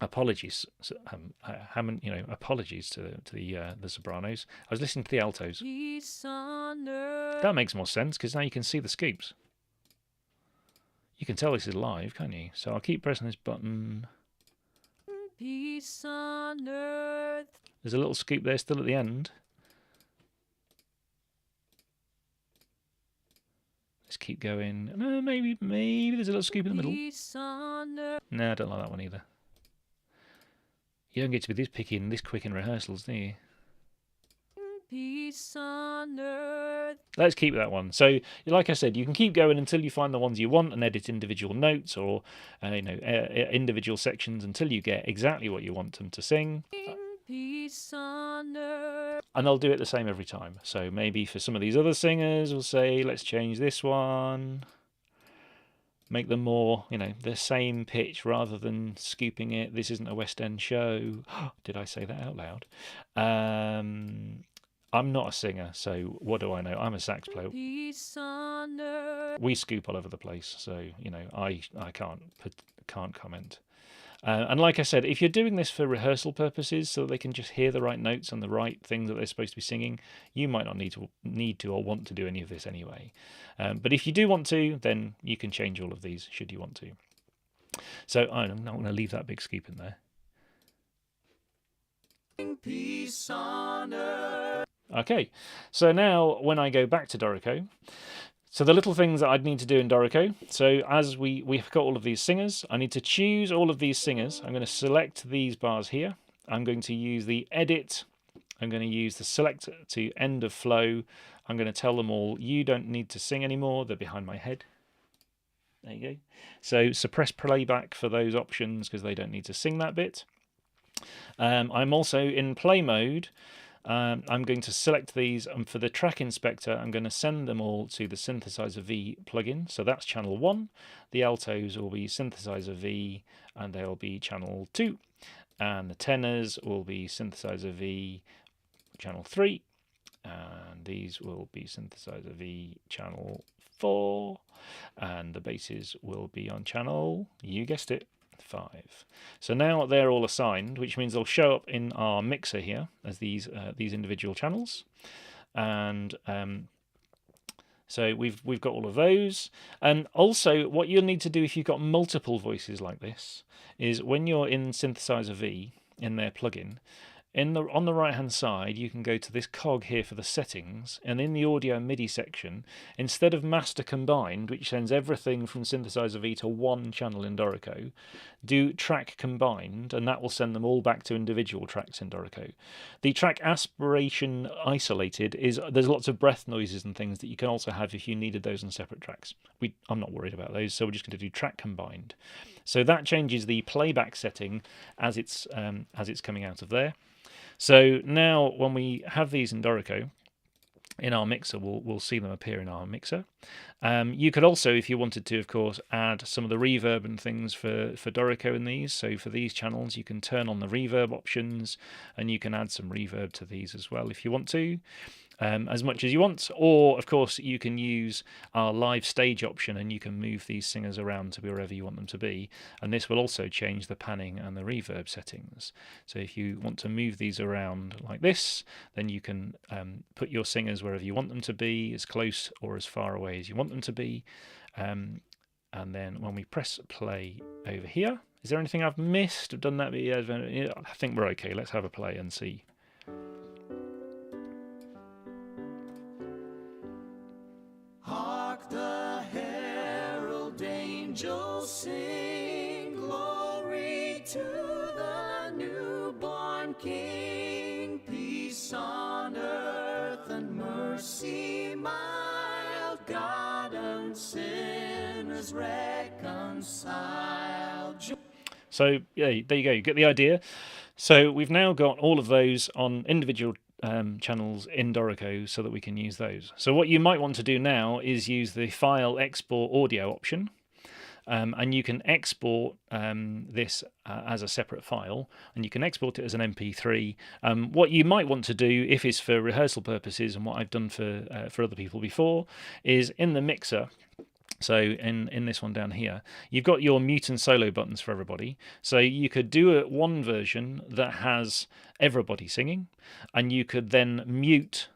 Apologies, apologies to the sopranos. I was listening to the altos. That makes more sense because now you can see the scoops. You can tell this is live, can't you? So I'll keep pressing this button. Peace on earth. There's a little scoop there still at the end. Let's keep going. No, maybe there's a little scoop in the middle. No, I don't like that one either. You don't get to be this picky and this quick in rehearsals, do you? Peace on earth. Let's keep that one. So, like I said, you can keep going until you find the ones you want and edit individual notes or individual sections until you get exactly what you want them to sing. Peace on earth. And they'll do it the same every time. So maybe for some of these other singers, we'll say, let's change this one. Make them more, the same pitch rather than scooping it. This isn't a West End show. Did I say that out loud? I'm not a singer, so what do I know? I'm a sax player. We scoop all over the place, so I can't comment. And like I said, if you're doing this for rehearsal purposes, so they can just hear the right notes and the right things that they're supposed to be singing, you might not need to or want to do any of this anyway. But if you do want to, then you can change all of these should you want to. So I'm not going to leave that big scoop in there. Peace on earth. Okay, so now when I go back to Dorico, so the little things that I'd need to do in Dorico, so as we've got all of these singers, I need to choose all of these singers. I'm going to select these bars here. I'm going to use the edit. I'm going to use the select to end of flow. I'm going to tell them all, you don't need to sing anymore. They're behind my head. There you go. So suppress playback for those options because they don't need to sing that bit. I'm also in play mode. I'm going to select these, and for the track inspector, I'm going to send them all to the Synthesizer V plugin. So that's channel 1. The altos will be Synthesizer V, and they'll be channel 2. And the tenors will be Synthesizer V channel 3. And these will be Synthesizer V channel 4. And the basses will be on channel, you guessed it, 5. So now they're all assigned, which means they'll show up in our mixer here as these individual channels, and so we've got all of those. And also, what you'll need to do if you've got multiple voices like this is when you're in Synthesizer V in their plugin, on the right hand side you can go to this cog here for the settings, and in the audio MIDI section, instead of master combined, which sends everything from Synthesizer V to one channel in Dorico, do track combined, and that will send them all back to individual tracks in Dorico. The track aspiration isolated is there's lots of breath noises and things that you can also have if you needed those on separate tracks. I'm not worried about those, so we're just going to do track combined. So that changes the playback setting as it's coming out of there. So now when we have these in Dorico, in our mixer, we'll see them appear in our mixer. You could also, if you wanted to, of course, add some of the reverb and things for Dorico in these. So for these channels, you can turn on the reverb options, and you can add some reverb to these as well if you want to. as much as you want, or of course you can use our live stage option and you can move these singers around to be wherever you want them to be, and this will also change the panning and the reverb settings. So if you want to move these around like this, then you can put your singers wherever you want them to be, as close or as far away as you want them to be, and then when we press play over here, is there anything I've missed? I've done that, but yeah, I think we're okay. Let's have a play and see. Hark the herald angels sing, glory to the newborn King, peace on earth and mercy mild, God and sinners reconciled. So yeah, there you go. You get the idea. So we've now got all of those on individual channels in Dorico so that we can use those. So what you might want to do now is use the file export audio option, and you can export this as a separate file, and you can export it as an MP3. What you might want to do, if it's for rehearsal purposes, and what I've done for other people before, is in the mixer. So in this one down here, you've got your mute and solo buttons for everybody. So you could do one version that has everybody singing, and you could then mute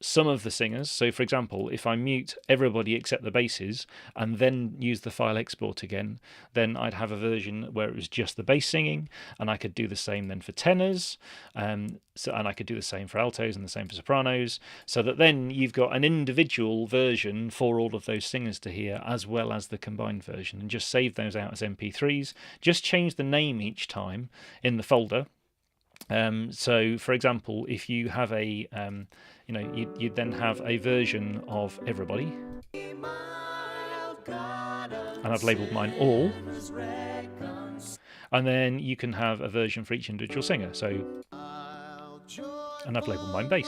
some of the singers. So for example, if I mute everybody except the basses and then use the file export again, then I'd have a version where it was just the bass singing, and I could do the same then for tenors, and I could do the same for altos and the same for sopranos, so that then you've got an individual version for all of those singers to hear, as well as the combined version, and just save those out as MP3s. Just change the name each time in the folder. So for example, if you have a you'd then have a version of everybody, and I've labelled mine all, and then you can have a version for each individual singer. So, and I've labelled mine bass.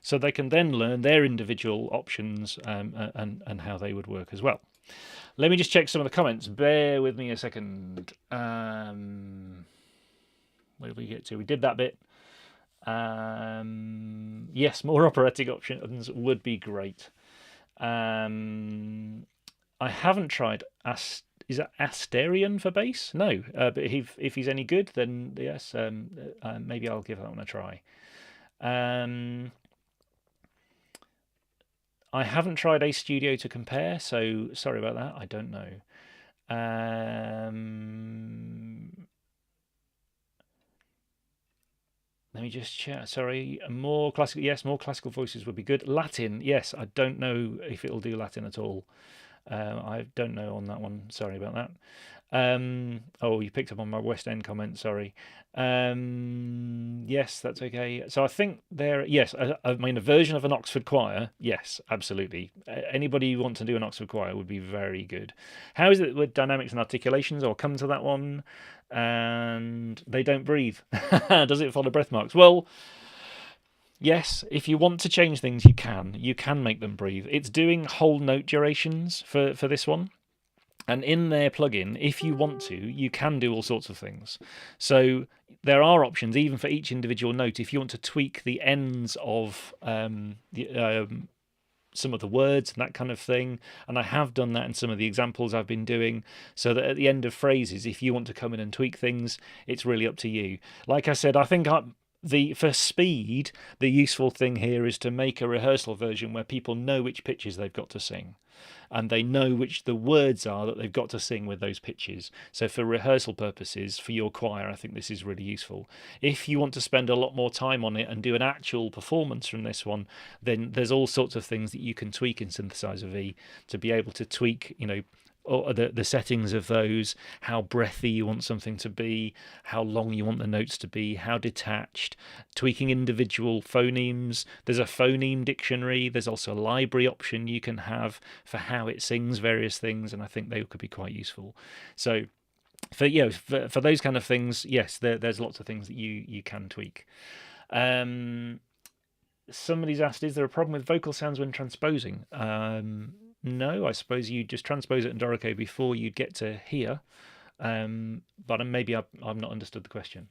So they can then learn their individual options and how they would work as well. Let me just check some of the comments. Bear with me a second. Where did we get to? We did that bit. Yes, more operatic options would be great. I haven't tried. Is that Asterion for bass? No, but if he's any good, then yes, maybe I'll give that one a try. I haven't tried A Studio to compare, so sorry about that. I don't know. Let me just check. Sorry, more classical. Yes, more classical voices would be good. Latin, yes. I don't know if it'll do Latin at all. I don't know on that one. Sorry about that. Oh, you picked up on my West End comment. Sorry. Yes, that's okay. So I think there. Yes, I mean a version of an Oxford choir. Yes, absolutely. Anybody who wants to do an Oxford choir would be very good. How is it with dynamics and articulations? I'll come to that one. And they don't breathe. Does it follow breath marks? Well, yes, if you want to change things, you can. You can make them breathe. It's doing whole note durations for this one. And in their plugin, if you want to, you can do all sorts of things. So there are options, even for each individual note, if you want to tweak the ends of some of the words and that kind of thing. And I have done that in some of the examples I've been doing, so that at the end of phrases, if you want to come in and tweak things, it's really up to you. Like I said, I think for speed, the useful thing here is to make a rehearsal version where people know which pitches they've got to sing, and they know which the words are that they've got to sing with those pitches. So for rehearsal purposes, for your choir, I think this is really useful. If you want to spend a lot more time on it and do an actual performance from this one, then there's all sorts of things that you can tweak in Synthesizer V to be able to tweak, or the settings of those, how breathy you want something to be, how long you want the notes to be, how detached, tweaking individual phonemes. There's a phoneme dictionary. There's also a library option you can have for how it sings various things, and I think they could be quite useful. So for those kind of things, yes, there's lots of things that you can tweak. Somebody's asked, is there a problem with vocal sounds when transposing? No, I suppose you just transpose it in Dorico before you get to here. But maybe I've not understood the question.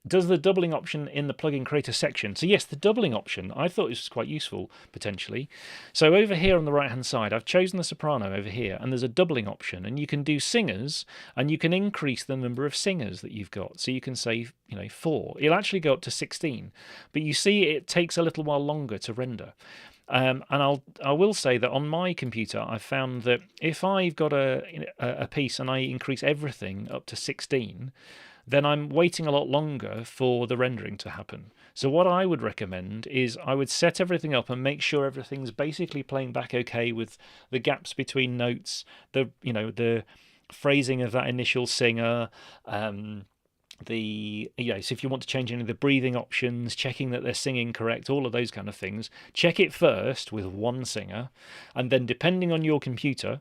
Does the doubling option in the plugin create a section? So yes, the doubling option, I thought this was quite useful, potentially. So over here on the right-hand side, I've chosen the soprano over here, and there's a doubling option, and you can do singers, and you can increase the number of singers that you've got. So you can say, 4. It'll actually go up to 16, but you see it takes a little while longer to render. And I will say that on my computer, I've found that if I've got a piece and I increase everything up to 16, then I'm waiting a lot longer for the rendering to happen. So what I would recommend is I would set everything up and make sure everything's basically playing back okay with the gaps between notes, the phrasing of that initial singer, so if you want to change any of the breathing options, checking that they're singing correct, all of those kind of things, check it first with one singer, and then depending on your computer,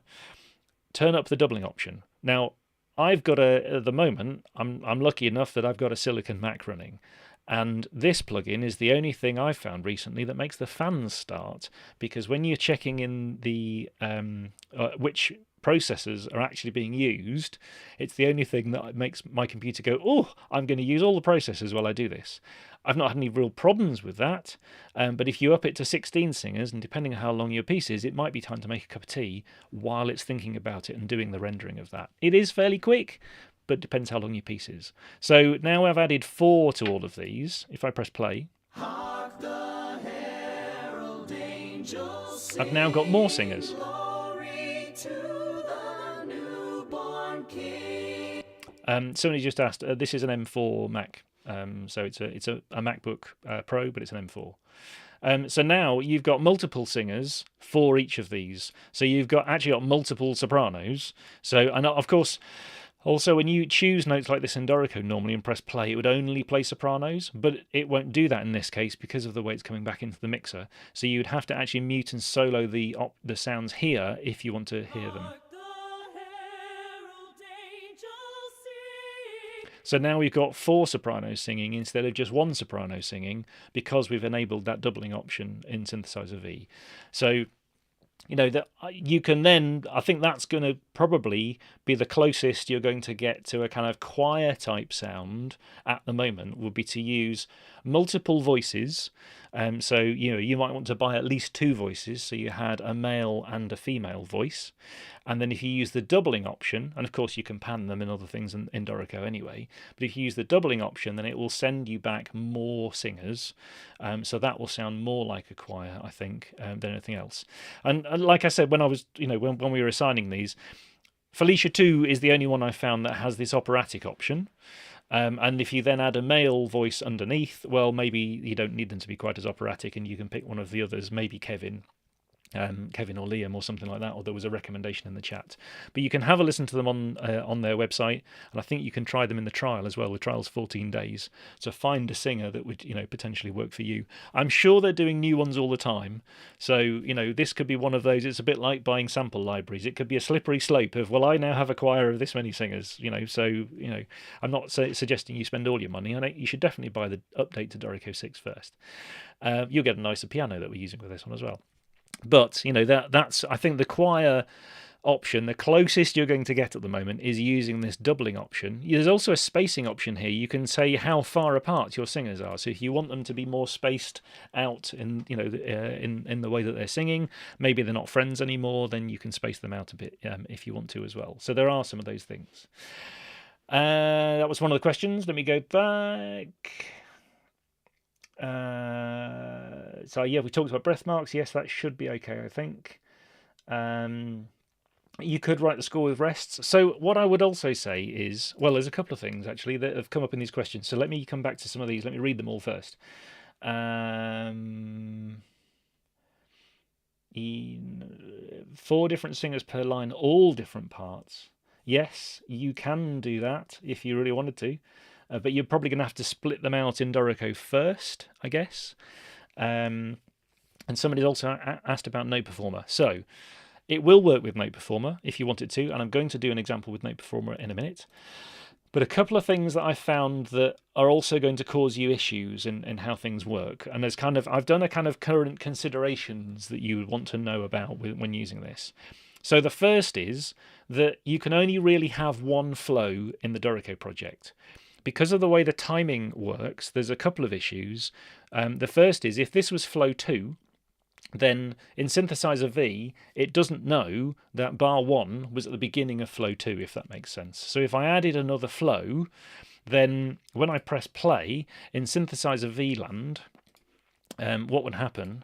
turn up the doubling option. Now, I've got at the moment, I'm lucky enough that I've got a Silicon Mac running, and this plugin is the only thing I've found recently that makes the fans start, because when you're checking in the which processors are actually being used, it's the only thing that makes my computer go, oh, I'm going to use all the processors while I do this. I've not had any real problems with that, but if you up it to 16 singers, and depending on how long your piece is, it might be time to make a cup of tea while it's thinking about it and doing the rendering of that. It is fairly quick, but depends how long your piece is. So now I've added 4 to all of these. If I press play, Hark the herald angels sing, I've now got more singers. Glory to the newborn King. Somebody just asked, this is an M4 Mac. So it's a MacBook Pro, but it's an M4. So now you've got multiple singers for each of these. So you've actually got multiple sopranos. So, and of course, also when you choose notes like this in Dorico normally and press play, it would only play sopranos, but it won't do that in this case because of the way it's coming back into the mixer. So you'd have to actually mute and solo the sounds here if you want to hear them. So now we've got 4 sopranos singing instead of just 1 soprano singing because we've enabled that doubling option in Synthesizer V. So, that you can then, I think that's going to probably be the closest you're going to get to a kind of choir type sound at the moment, would be to use multiple voices. So, you might want to buy at least 2 voices, so you had a male and a female voice. And then if you use the doubling option, and of course you can pan them in other things in Dorico anyway, but if you use the doubling option, then it will send you back more singers. So that will sound more like a choir, I think, than anything else. And like I said, when I was, when we were assigning these, Felicia 2 is the only one I found that has this operatic option. And if you then add a male voice underneath, well, maybe you don't need them to be quite as operatic, and you can pick one of the others, maybe Kevin or Liam or something like that, or there was a recommendation in the chat. But you can have a listen to them on their website, and I think you can try them in the trial as well. The trial's 14 days, so find a singer that would potentially work for you. I'm sure they're doing new ones all the time, so this could be one of those. It's a bit like buying sample libraries. It could be a slippery slope of, well, I now have a choir of this many singers. So I'm not suggesting you spend all your money on it. You should definitely buy the update to Dorico 6 first. You'll get a nicer piano that we're using with this one as well. But that's I think the choir option, the closest you're going to get at the moment, is using this doubling option. There's also a spacing option here. You can say how far apart your singers are. So if you want them to be more spaced out in in the way that they're singing, maybe they're not friends anymore, then you can space them out a bit if you want to as well. So there are some of those things. That was one of the questions. Let me go back. So yeah, we talked about breath marks. Yes, that should be okay, I think. You could write the score with rests. So what I would also say is, well, there's a couple of things actually that have come up in these questions. So let me come back to some of these. Let me read them all first. 4 different singers per line, all different parts. Yes, you can do that if you really wanted to. But you're probably going to have to split them out in Dorico first, I guess. And somebody also asked about NotePerformer. So it will work with NotePerformer if you want it to, and I'm going to do an example with NotePerformer in a minute. But a couple of things that I found that are also going to cause you issues in how things work. And I've done a kind of current considerations that you would want to know about when using this. So the first is that you can only really have one flow in the Dorico project. Because of the way the timing works, there's a couple of issues. The first is if this was flow 2, then in Synthesizer V, it doesn't know that bar 1 was at the beginning of flow 2, if that makes sense. So if I added another flow, then when I press play in Synthesizer V land, what would happen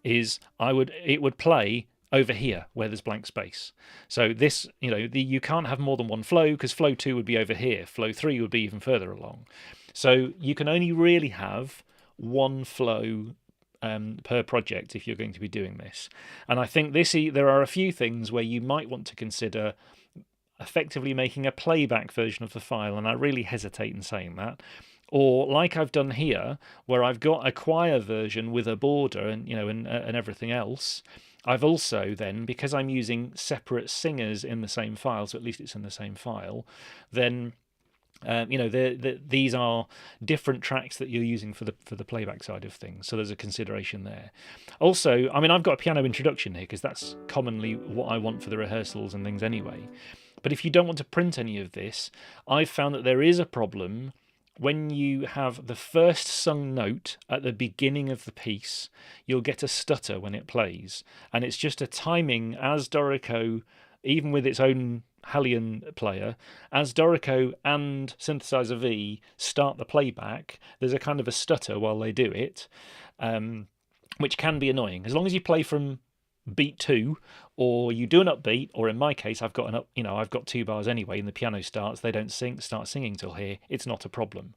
is it would play over here where there's blank space. So this, you can't have more than one flow because flow 2 would be over here. Flow 3 would be even further along. So you can only really have one flow per project if you're going to be doing this. And I think there are a few things where you might want to consider effectively making a playback version of the file, and I really hesitate in saying that. Or like I've done here, where I've got a choir version with a border and and everything else. I've also then, because I'm using separate singers in the same file, so at least it's in the same file, then these are different tracks that you're using for the playback side of things. So there's a consideration there. Also, I mean, I've got a piano introduction here because that's commonly what I want for the rehearsals and things anyway. But if you don't want to print any of this, I've found that there is a problem when you have the first sung note at the beginning of the piece. You'll get a stutter when it plays, and it's just a timing as Dorico, even with its own Hallian player, as Dorico and Synthesizer V start the playback, there's a kind of a stutter while they do it, which can be annoying. As long as you play from beat 2, or you do an upbeat, or in my case I've got I've got 2 bars anyway and the piano starts, they don't start singing till here, it's not a problem.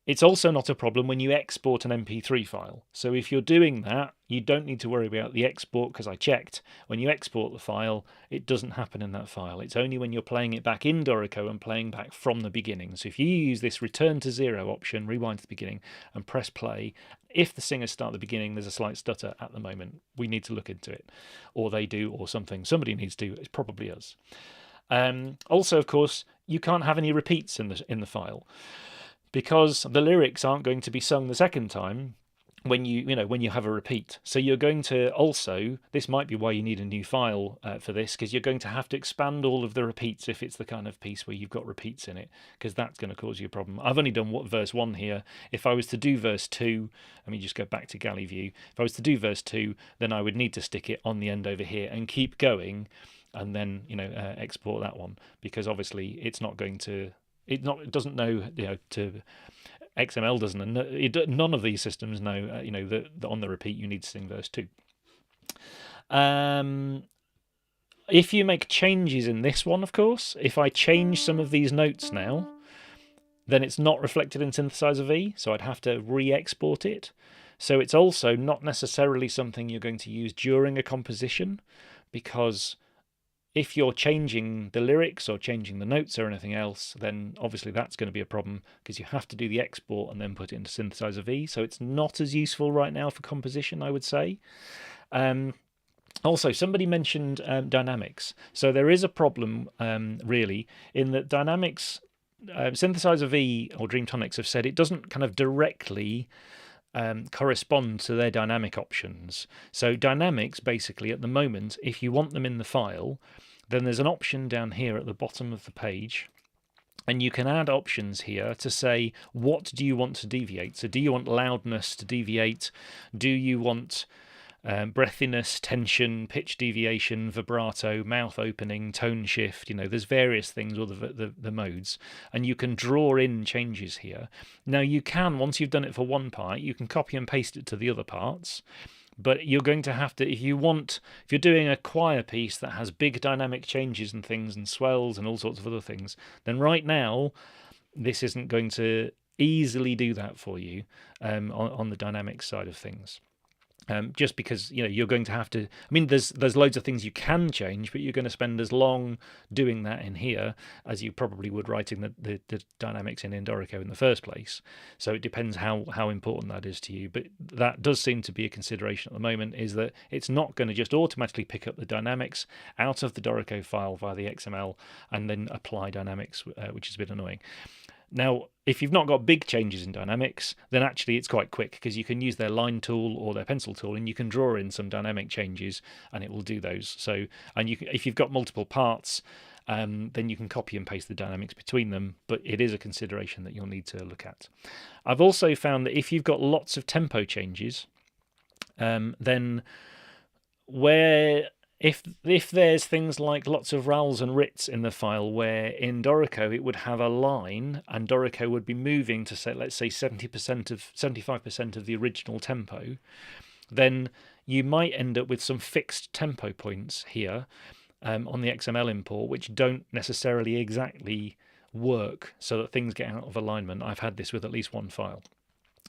It's also not a problem when you export an MP3 file. So if you're doing that, you don't need to worry about the export, because I checked, when you export the file, it doesn't happen in that file. It's only when you're playing it back in Dorico and playing back from the beginning. So if you use this return to 0 option, rewind to the beginning, and press play, if the singers start at the beginning, there's a slight stutter at the moment. We need to look into it. Or they do, or something. Somebody needs to. It's probably us. Also, of course, you can't have any repeats in the file, because the lyrics aren't going to be sung the second time when you have a repeat. So you're going to also, this might be why you need a new file for this, because you're going to have to expand all of the repeats if it's the kind of piece where you've got repeats in it, because that's going to cause you a problem. I've only done verse 1 here. If I was to do verse 2, let me just go back to galley view. If I was to do verse 2, then I would need to stick it on the end over here and keep going, and then export that one, because obviously it's not going to. It doesn't know, to XML doesn't, and none of these systems know, that on the repeat you need to sing verse 2. If you make changes in this one, of course, if I change some of these notes now, then it's not reflected in Synthesizer V, so I'd have to re-export it. So it's also not necessarily something you're going to use during a composition, because if you're changing the lyrics or changing the notes or anything else, then obviously that's going to be a problem, because you have to do the export and then put it into Synthesizer V. So it's not as useful right now for composition, I would say. Also, somebody mentioned dynamics. So there is a problem, really, in that dynamics, Synthesizer V or Dreamtonics have said it doesn't kind of directly correspond to their dynamic options. So dynamics, basically, at the moment, if you want them in the file, then there's an option down here at the bottom of the page, and you can add options here to say, what do you want to deviate? So do you want loudness to deviate? Do you want breathiness, tension, pitch deviation, vibrato, mouth opening, tone shift? There's various things, or the modes, and you can draw in changes here. Now you can, once you've done it for one part, you can copy and paste it to the other parts, but you're going to have to, if you're doing a choir piece that has big dynamic changes and things and swells and all sorts of other things, then right now this isn't going to easily do that for you on the dynamic side of things. Just because you're going to have to. I mean, there's loads of things you can change, but you're going to spend as long doing that in here as you probably would writing the dynamics in Dorico in the first place. So it depends how important that is to you. But that does seem to be a consideration at the moment, is that it's not going to just automatically pick up the dynamics out of the Dorico file via the XML and then apply dynamics, which is a bit annoying. Now, if you've not got big changes in dynamics, then actually it's quite quick because you can use their line tool or their pencil tool, and you can draw in some dynamic changes, and it will do those. So, and if you've got multiple parts, then you can copy and paste the dynamics between them, but it is a consideration that you'll need to look at. I've also found that if you've got lots of tempo changes, then if there's things like lots of rals and rits in the file, where in Dorico it would have a line and Dorico would be moving to, say, let's say 75% of the original tempo, then you might end up with some fixed tempo points here on the XML import, which don't necessarily exactly work, so that things get out of alignment. I've had this with at least one file.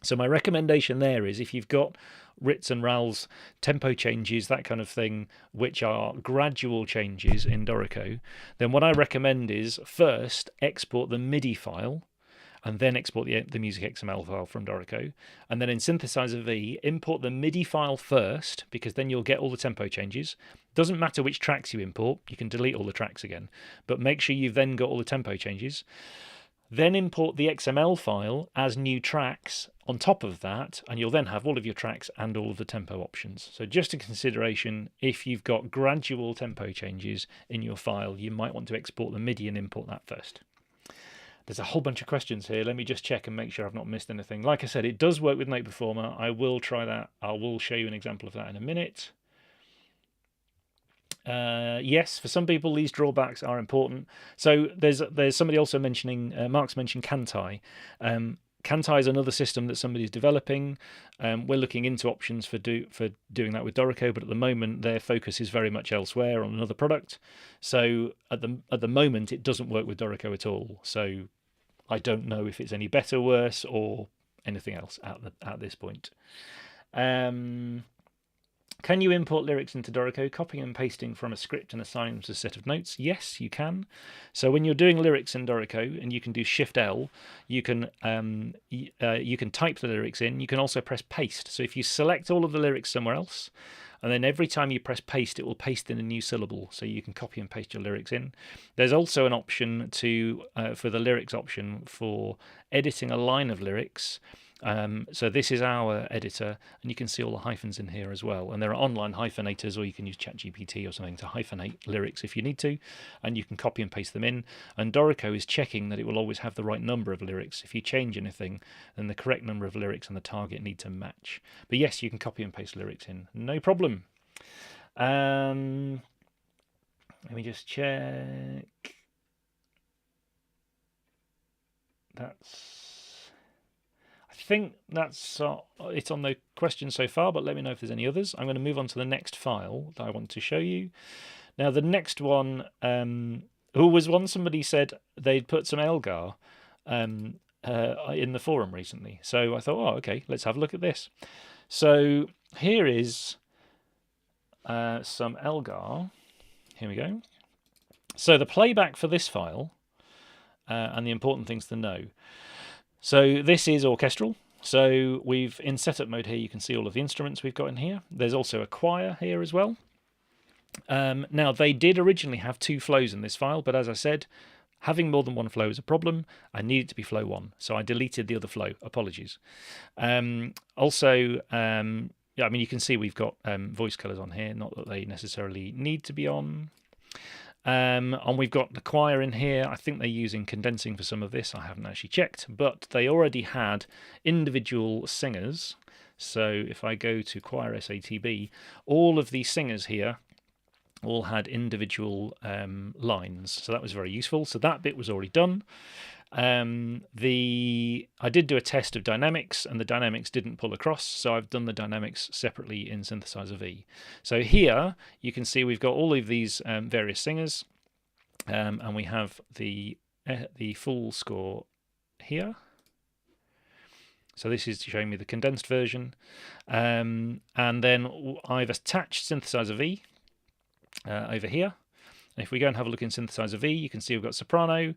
So my recommendation there is, if you've got rits and rals, tempo changes, that kind of thing, which are gradual changes in Dorico, then what I recommend is first export the MIDI file and then export the music XML file from Dorico. And then in Synthesizer V, import the MIDI file first, because then you'll get all the tempo changes. Doesn't matter which tracks you import, you can delete all the tracks again, but make sure you've then got all the tempo changes. Then import the XML file as new tracks on top of that, and you'll then have all of your tracks and all of the tempo options. So just a consideration, if you've got gradual tempo changes in your file, you might want to export the MIDI and import that first. There's a whole bunch of questions here. Let me just check and make sure I've not missed anything. Like I said, it does work with NotePerformer. I will try that. I will show you an example of that in a minute. Yes, for some people these drawbacks are important. So there's somebody also mentioning, Mark's mentioned Cantai. Cantai is another system that somebody's developing. We're looking into options for doing that with Dorico, but at the moment their focus is very much elsewhere on another product. So at the moment it doesn't work with Dorico at all. So I don't know if it's any better, worse, or anything else at this point. Can you import lyrics into Dorico, copying and pasting from a script and assigning them to a set of notes? Yes, you can. So when you're doing lyrics in Dorico, and you can do Shift-L, you can type the lyrics in. You can also press paste. So if you select all of the lyrics somewhere else, and then every time you press paste, it will paste in a new syllable. So you can copy and paste your lyrics in. There's also an option for the lyrics option for editing a line of lyrics. So this is our editor, and you can see all the hyphens in here as well. And there are online hyphenators, or you can use ChatGPT or something to hyphenate lyrics if you need to, and you can copy and paste them in. And Dorico is checking that it will always have the right number of lyrics. If you change anything, then the correct number of lyrics and the target need to match. But yes, you can copy and paste lyrics in, no problem. Let me just check. I think that's it on the questions so far, but let me know if there's any others. I'm going to move on to the next file that I want to show you. Now, the next one, somebody said they'd put some Elgar in the forum recently. So I thought, oh, okay, let's have a look at this. So here is some Elgar. Here we go. So the playback for this file and the important things to know. So this is Orchestral. So in setup mode here, you can see all of the instruments we've got in here. There's also a choir here as well. Now, they did originally have 2 flows in this file, but as I said, having more than one flow is a problem. I need it to be flow 1, so I deleted the other flow. Apologies. Yeah, I mean, you can see we've got voice colors on here, not that they necessarily need to be on. And we've got the choir in here. I think they're using condensing for some of this. I haven't actually checked, but they already had individual singers. So if I go to choir SATB, all of these singers here all had individual lines. So that was very useful. So that bit was already done. I did do a test of dynamics, and the dynamics didn't pull across, so I've done the dynamics separately in Synthesizer V. So here you can see we've got all of these various singers, and we have the full score here. So this is showing me the condensed version, and then I've attached Synthesizer V over here. And if we go and have a look in Synthesizer V, you can see we've got soprano,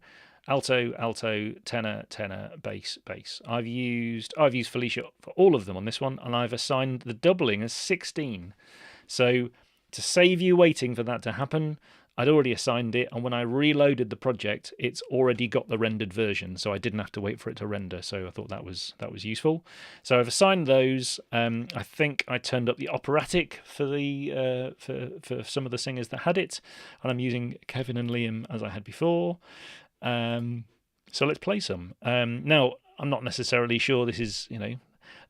alto, alto, tenor, tenor, bass, bass. I've used Felicia for all of them on this one, and I've assigned the doubling as 16. So to save you waiting for that to happen, I'd already assigned it, and when I reloaded the project, it's already got the rendered version, so I didn't have to wait for it to render. So I thought that was useful. So I've assigned those. I think I turned up the operatic for the for some of the singers that had it, and I'm using Kevin and Liam as I had before. So let's play some. Now I'm not necessarily sure this is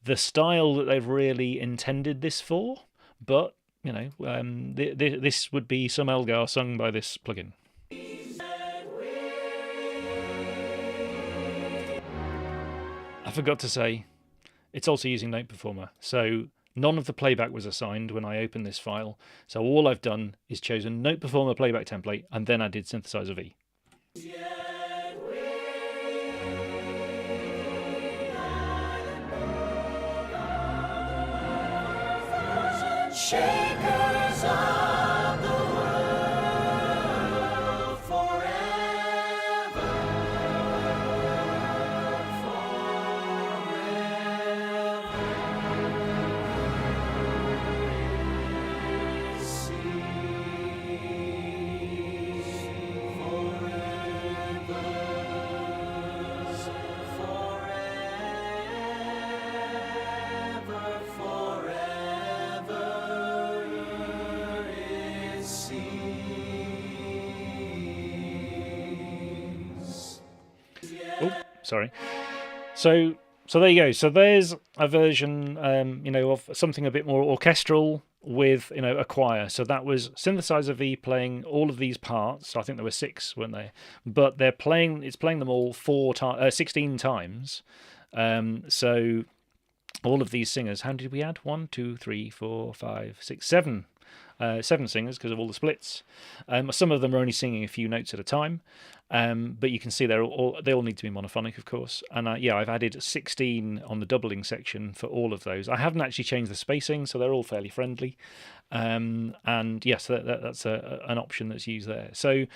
the style that they've really intended this for, but this would be some Elgar sung by this plugin. I forgot to say, it's also using NotePerformer, so none of the playback was assigned when I opened this file. So all I've done is chosen NotePerformer playback template, and then I did Synthesizer V. Shakers of the world forever, Oh, sorry. So there you go. So there's a version, of something a bit more orchestral with, a choir. So that was Synthesizer V playing all of these parts. I think there were 6, weren't they? But it's playing them all 16 times. So all of these singers, how did we add? 1, 2, 3, 4, 5, 6, 7. 7 singers because of all the splits. Some of them are only singing a few notes at a time, but you can see they all need to be monophonic, of course. And I've added 16 on the doubling section for all of those. I haven't actually changed the spacing, so they're all fairly friendly. And yes, that's an option that's used there. So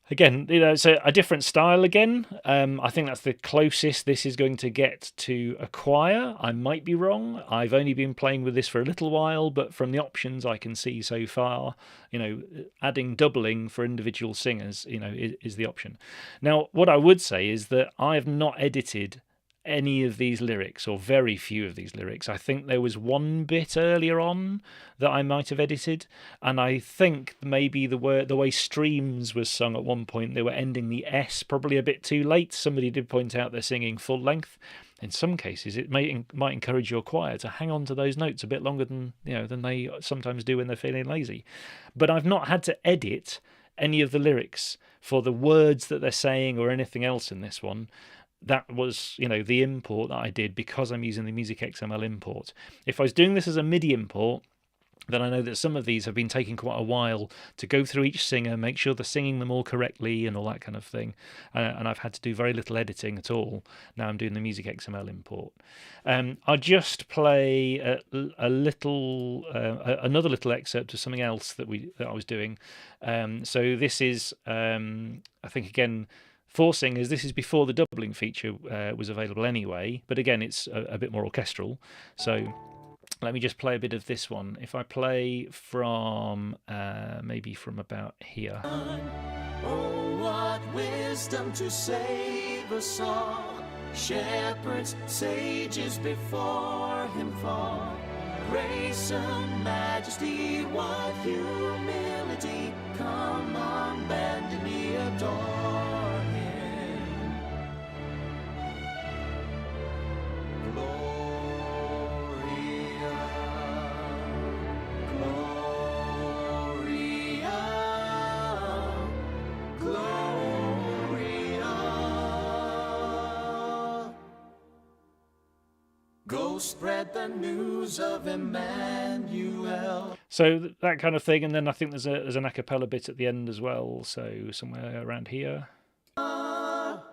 again, it's a different style again. I think that's the closest this is going to get to a choir. I might be wrong. I've only been playing with this for a little while, but from the options I can see so far, adding doubling for individual singers, is the option. Now, what I would say is that I have not edited any of these lyrics, or very few of these lyrics. I think there was one bit earlier on that I might have edited, and I think maybe the way streams was sung at one point, they were ending the S probably a bit too late. Somebody did point out they're singing full length. In some cases, it might encourage your choir to hang on to those notes a bit longer than they sometimes do when they're feeling lazy. But I've not had to edit any of the lyrics for the words that they're saying or anything else in this one. That was, the import that I did because I'm using the Music XML import. If I was doing this as a MIDI import, then I know that some of these have been taking quite a while to go through each singer, make sure they're singing them all correctly and all that kind of thing. And I've had to do very little editing at all. Now I'm doing the Music XML import. I'll just play another little excerpt of something else that I was doing. So this is, I think, again, for singers. This is before the doubling feature was available anyway, but again, it's a bit more orchestral. So let me just play a bit of this one. If I play from maybe from about here. Oh, what wisdom to save us all. Shepherds, sages before him fall. Grace and majesty, what humility. Come on, bend me, adore him. Go spread the news of Emmanuel. So that kind of thing, and then I think there's an a cappella bit at the end as well. So somewhere around here. Gloria,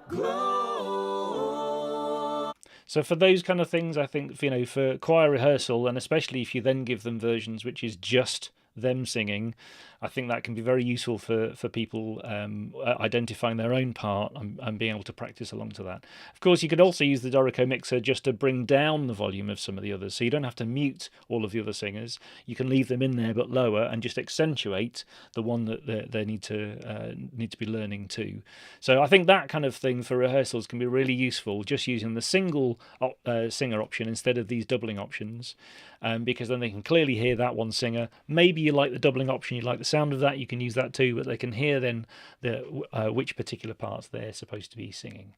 gloria. So for those kind of things, I think for choir rehearsal, and especially if you then give them versions which is just them singing, I think that can be very useful for people identifying their own part and being able to practice along to that. Of course, you could also use the Dorico mixer just to bring down the volume of some of the others, so you don't have to mute all of the other singers. You can leave them in there but lower and just accentuate the one that they need to be learning to. So I think that kind of thing for rehearsals can be really useful, just using the single singer option instead of these doubling options, because then they can clearly hear that one singer. Maybe you like the doubling option, you like the sound of that, you can use that too, but they can hear then which particular parts they're supposed to be singing.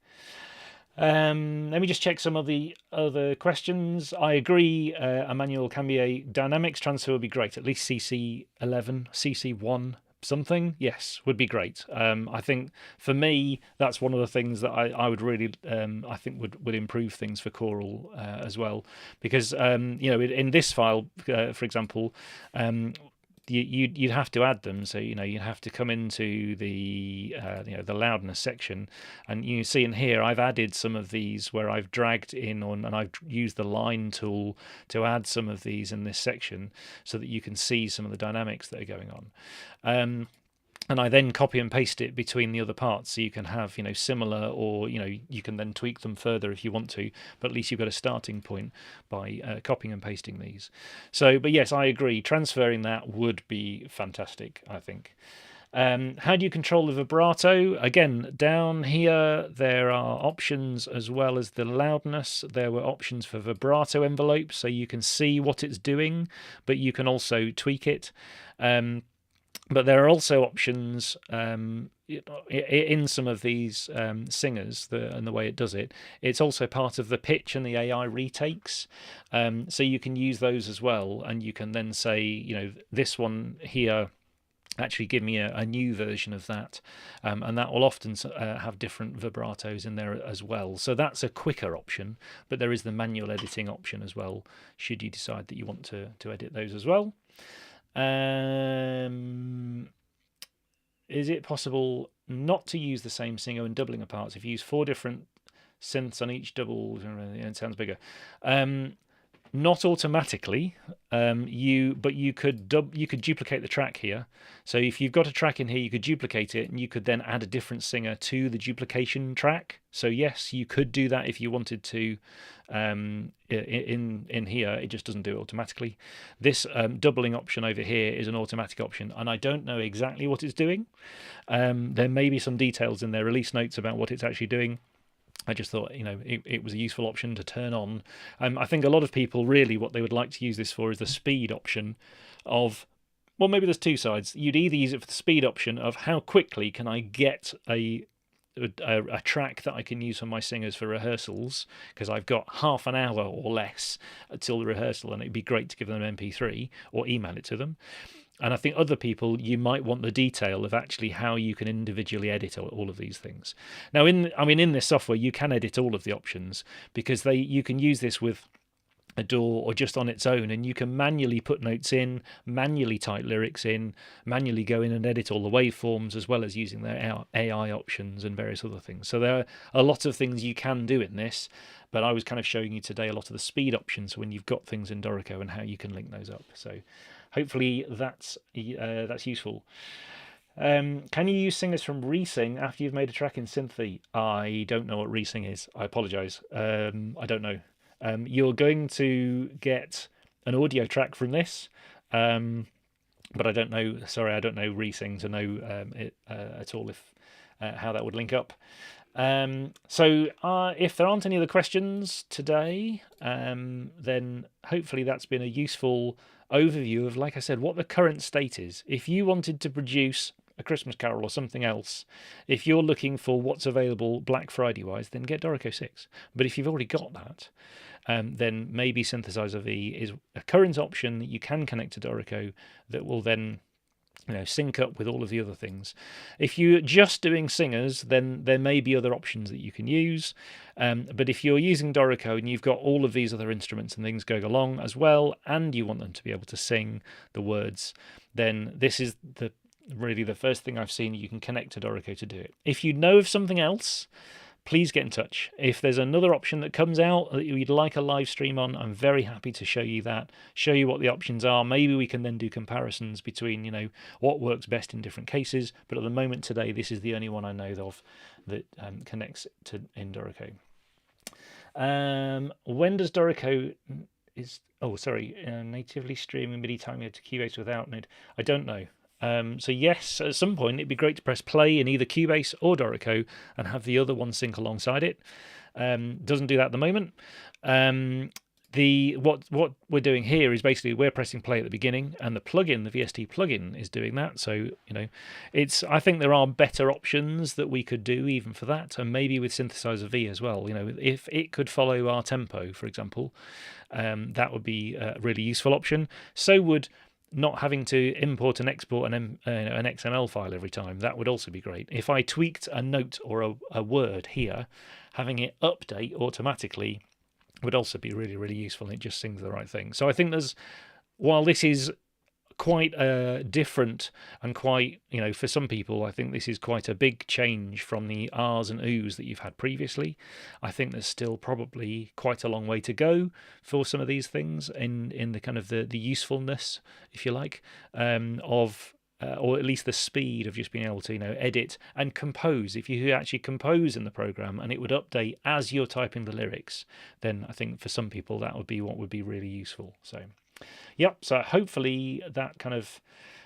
Let me just check some of the other questions. I agree, a manual can be a dynamics transfer would be great, at least CC11, CC1 something, yes, would be great. I think for me that's one of the things that I would really I think would improve things for choral as well, because in this file, for example, you'd have to add them. So you'd have to come into the the loudness section, and you see in here I've added some of these where I've dragged in on, and I've used the line tool to add some of these in this section so that you can see some of the dynamics that are going on. And I then copy and paste it between the other parts, so you can have similar, or you can then tweak them further if you want to, but at least you've got a starting point by copying and pasting these. So, but yes, I agree, transferring that would be fantastic, I think. How do you control the vibrato? Again, down here there are options as well as the loudness. There were options for vibrato envelopes, so you can see what it's doing, but you can also tweak it. But there are also options in some of these singers, and the way it does it. It's also part of the pitch and the AI retakes. So you can use those as well, and you can then say, this one here, actually give me a new version of that, and that will often have different vibratos in there as well. So that's a quicker option, but there is the manual editing option as well, should you decide that you want to edit those as well. Is it possible not to use the same singer when doubling a parts? If you use 4 different synths on each double, it sounds bigger. Not automatically, but you could duplicate the track here. So if you've got a track in here, you could duplicate it, and you could then add a different singer to the duplication track. So yes, you could do that if you wanted to. In here, it just doesn't do it automatically. This doubling option over here is an automatic option, and I don't know exactly what it's doing. There may be some details in their release notes about what it's actually doing. I just thought, it was a useful option to turn on. I think a lot of people really what they would like to use this for is the speed option of, well, maybe there's 2 sides. You'd either use it for the speed option of how quickly can I get a track that I can use for my singers for rehearsals, because I've got half an hour or less until the rehearsal, and it'd be great to give them an MP3 or email it to them. And I think other people, you might want the detail of actually how you can individually edit all of these things. Now, in this software, you can edit all of the options, because you can use this with a DAW or just on its own, and you can manually put notes in, manually type lyrics in, manually go in and edit all the waveforms, as well as using their AI options and various other things. So there are a lot of things you can do in this, but I was kind of showing you today a lot of the speed options when you've got things in Dorico and how you can link those up. So hopefully that's useful. Can you use singers from Resing after you've made a track in Synthy? I don't know what Resing is. I apologise. I don't know. You're going to get an audio track from this, but I don't know. Sorry, I don't know Resing to know it at all if how that would link up. So if there aren't any other questions today, then hopefully that's been a useful overview of, like I said, what the current state is. If you wanted to produce a Christmas Carol or something else, if you're looking for what's available Black Friday wise, then get Dorico 6. But if you've already got that, then maybe Synthesizer V is a current option that you can connect to Dorico that will then sync up with all of the other things. If you're just doing singers, then there may be other options that you can use. But if you're using Dorico and you've got all of these other instruments and things going along as well, and you want them to be able to sing the words, then this is really the first thing I've seen you can connect to Dorico to do it. If you know of something else, please get in touch. If there's another option that comes out that you'd like a live stream on, I'm very happy to show you that, show you what the options are. Maybe we can then do comparisons between, what works best in different cases. But at the moment today, this is the only one I know of that connects to in Dorico. When does Dorico natively streaming MIDI timing to Cubase without Node? I don't know. So yes, at some point it'd be great to press play in either Cubase or Dorico and have the other one sync alongside it. Doesn't do that at the moment. What we're doing here is basically we're pressing play at the beginning, and the plugin, the VST plugin, is doing that. So I think there are better options that we could do even for that, and maybe with Synthesizer V as well. If it could follow our tempo, for example, that would be a really useful option. So would not having to import and export an XML file every time. That would also be great. If I tweaked a note or a word here, having it update automatically would also be really, really useful, and it just sings the right thing. So I think while this is quite different and quite, for some people, I think this is quite a big change from the R's and O's that you've had previously. I think there's still probably quite a long way to go for some of these things in the kind of the usefulness, if you like, of or at least the speed of just being able to edit and compose. If you actually compose in the program and it would update as you're typing the lyrics, then I think for some people that would be what would be really useful. So so hopefully that kind of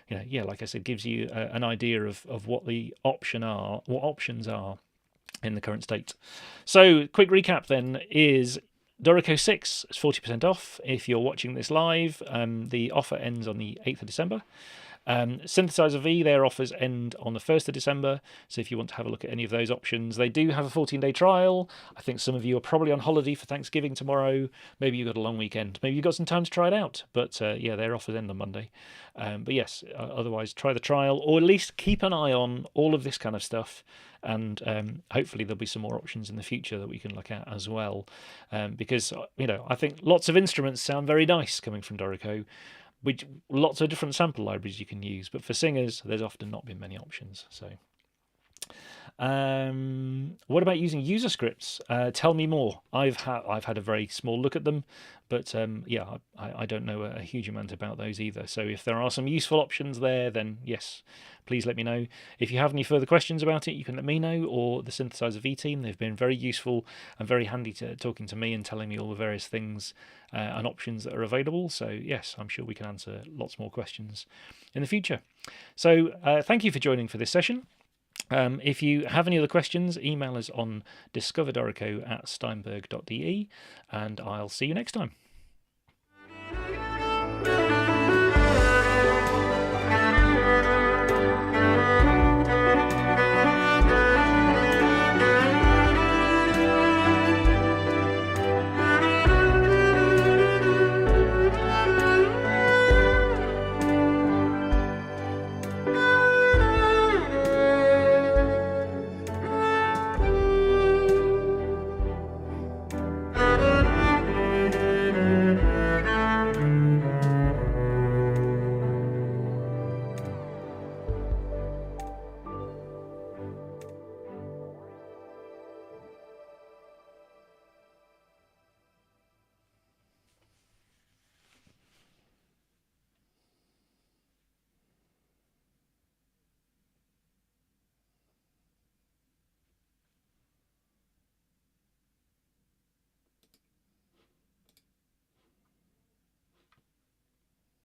like I said, gives you an idea of what the options are in the current state. So quick recap then is Dorico 6 is 40% off if you're watching this live. The offer ends on the 8th of December. Synthesizer V, their offers end on the 1st of December, so if you want to have a look at any of those options, they do have a 14-day trial. I think some of you are probably on holiday for Thanksgiving tomorrow. Maybe you've got a long weekend. Maybe you've got some time to try it out. But their offers end on Monday. But yes, otherwise try the trial, or at least keep an eye on all of this kind of stuff. And hopefully there'll be some more options in the future that we can look at as well. Because, I think lots of instruments sound very nice coming from Dorico. Lots of different sample libraries you can use, but for singers, there's often not been many options. So, what about using user scripts? Tell me more. I've had a very small look at them, but I don't know a huge amount about those either. So if there are some useful options there, then yes, please let me know. If you have any further questions about it, you can let me know, or the Synthesizer V team. They've been very useful and very handy to talking to me and telling me all the various things and options that are available. So yes, I'm sure we can answer lots more questions in the future. So thank you for joining for this session. If you have any other questions, email us on discoverdorico@steinberg.de, and I'll see you next time.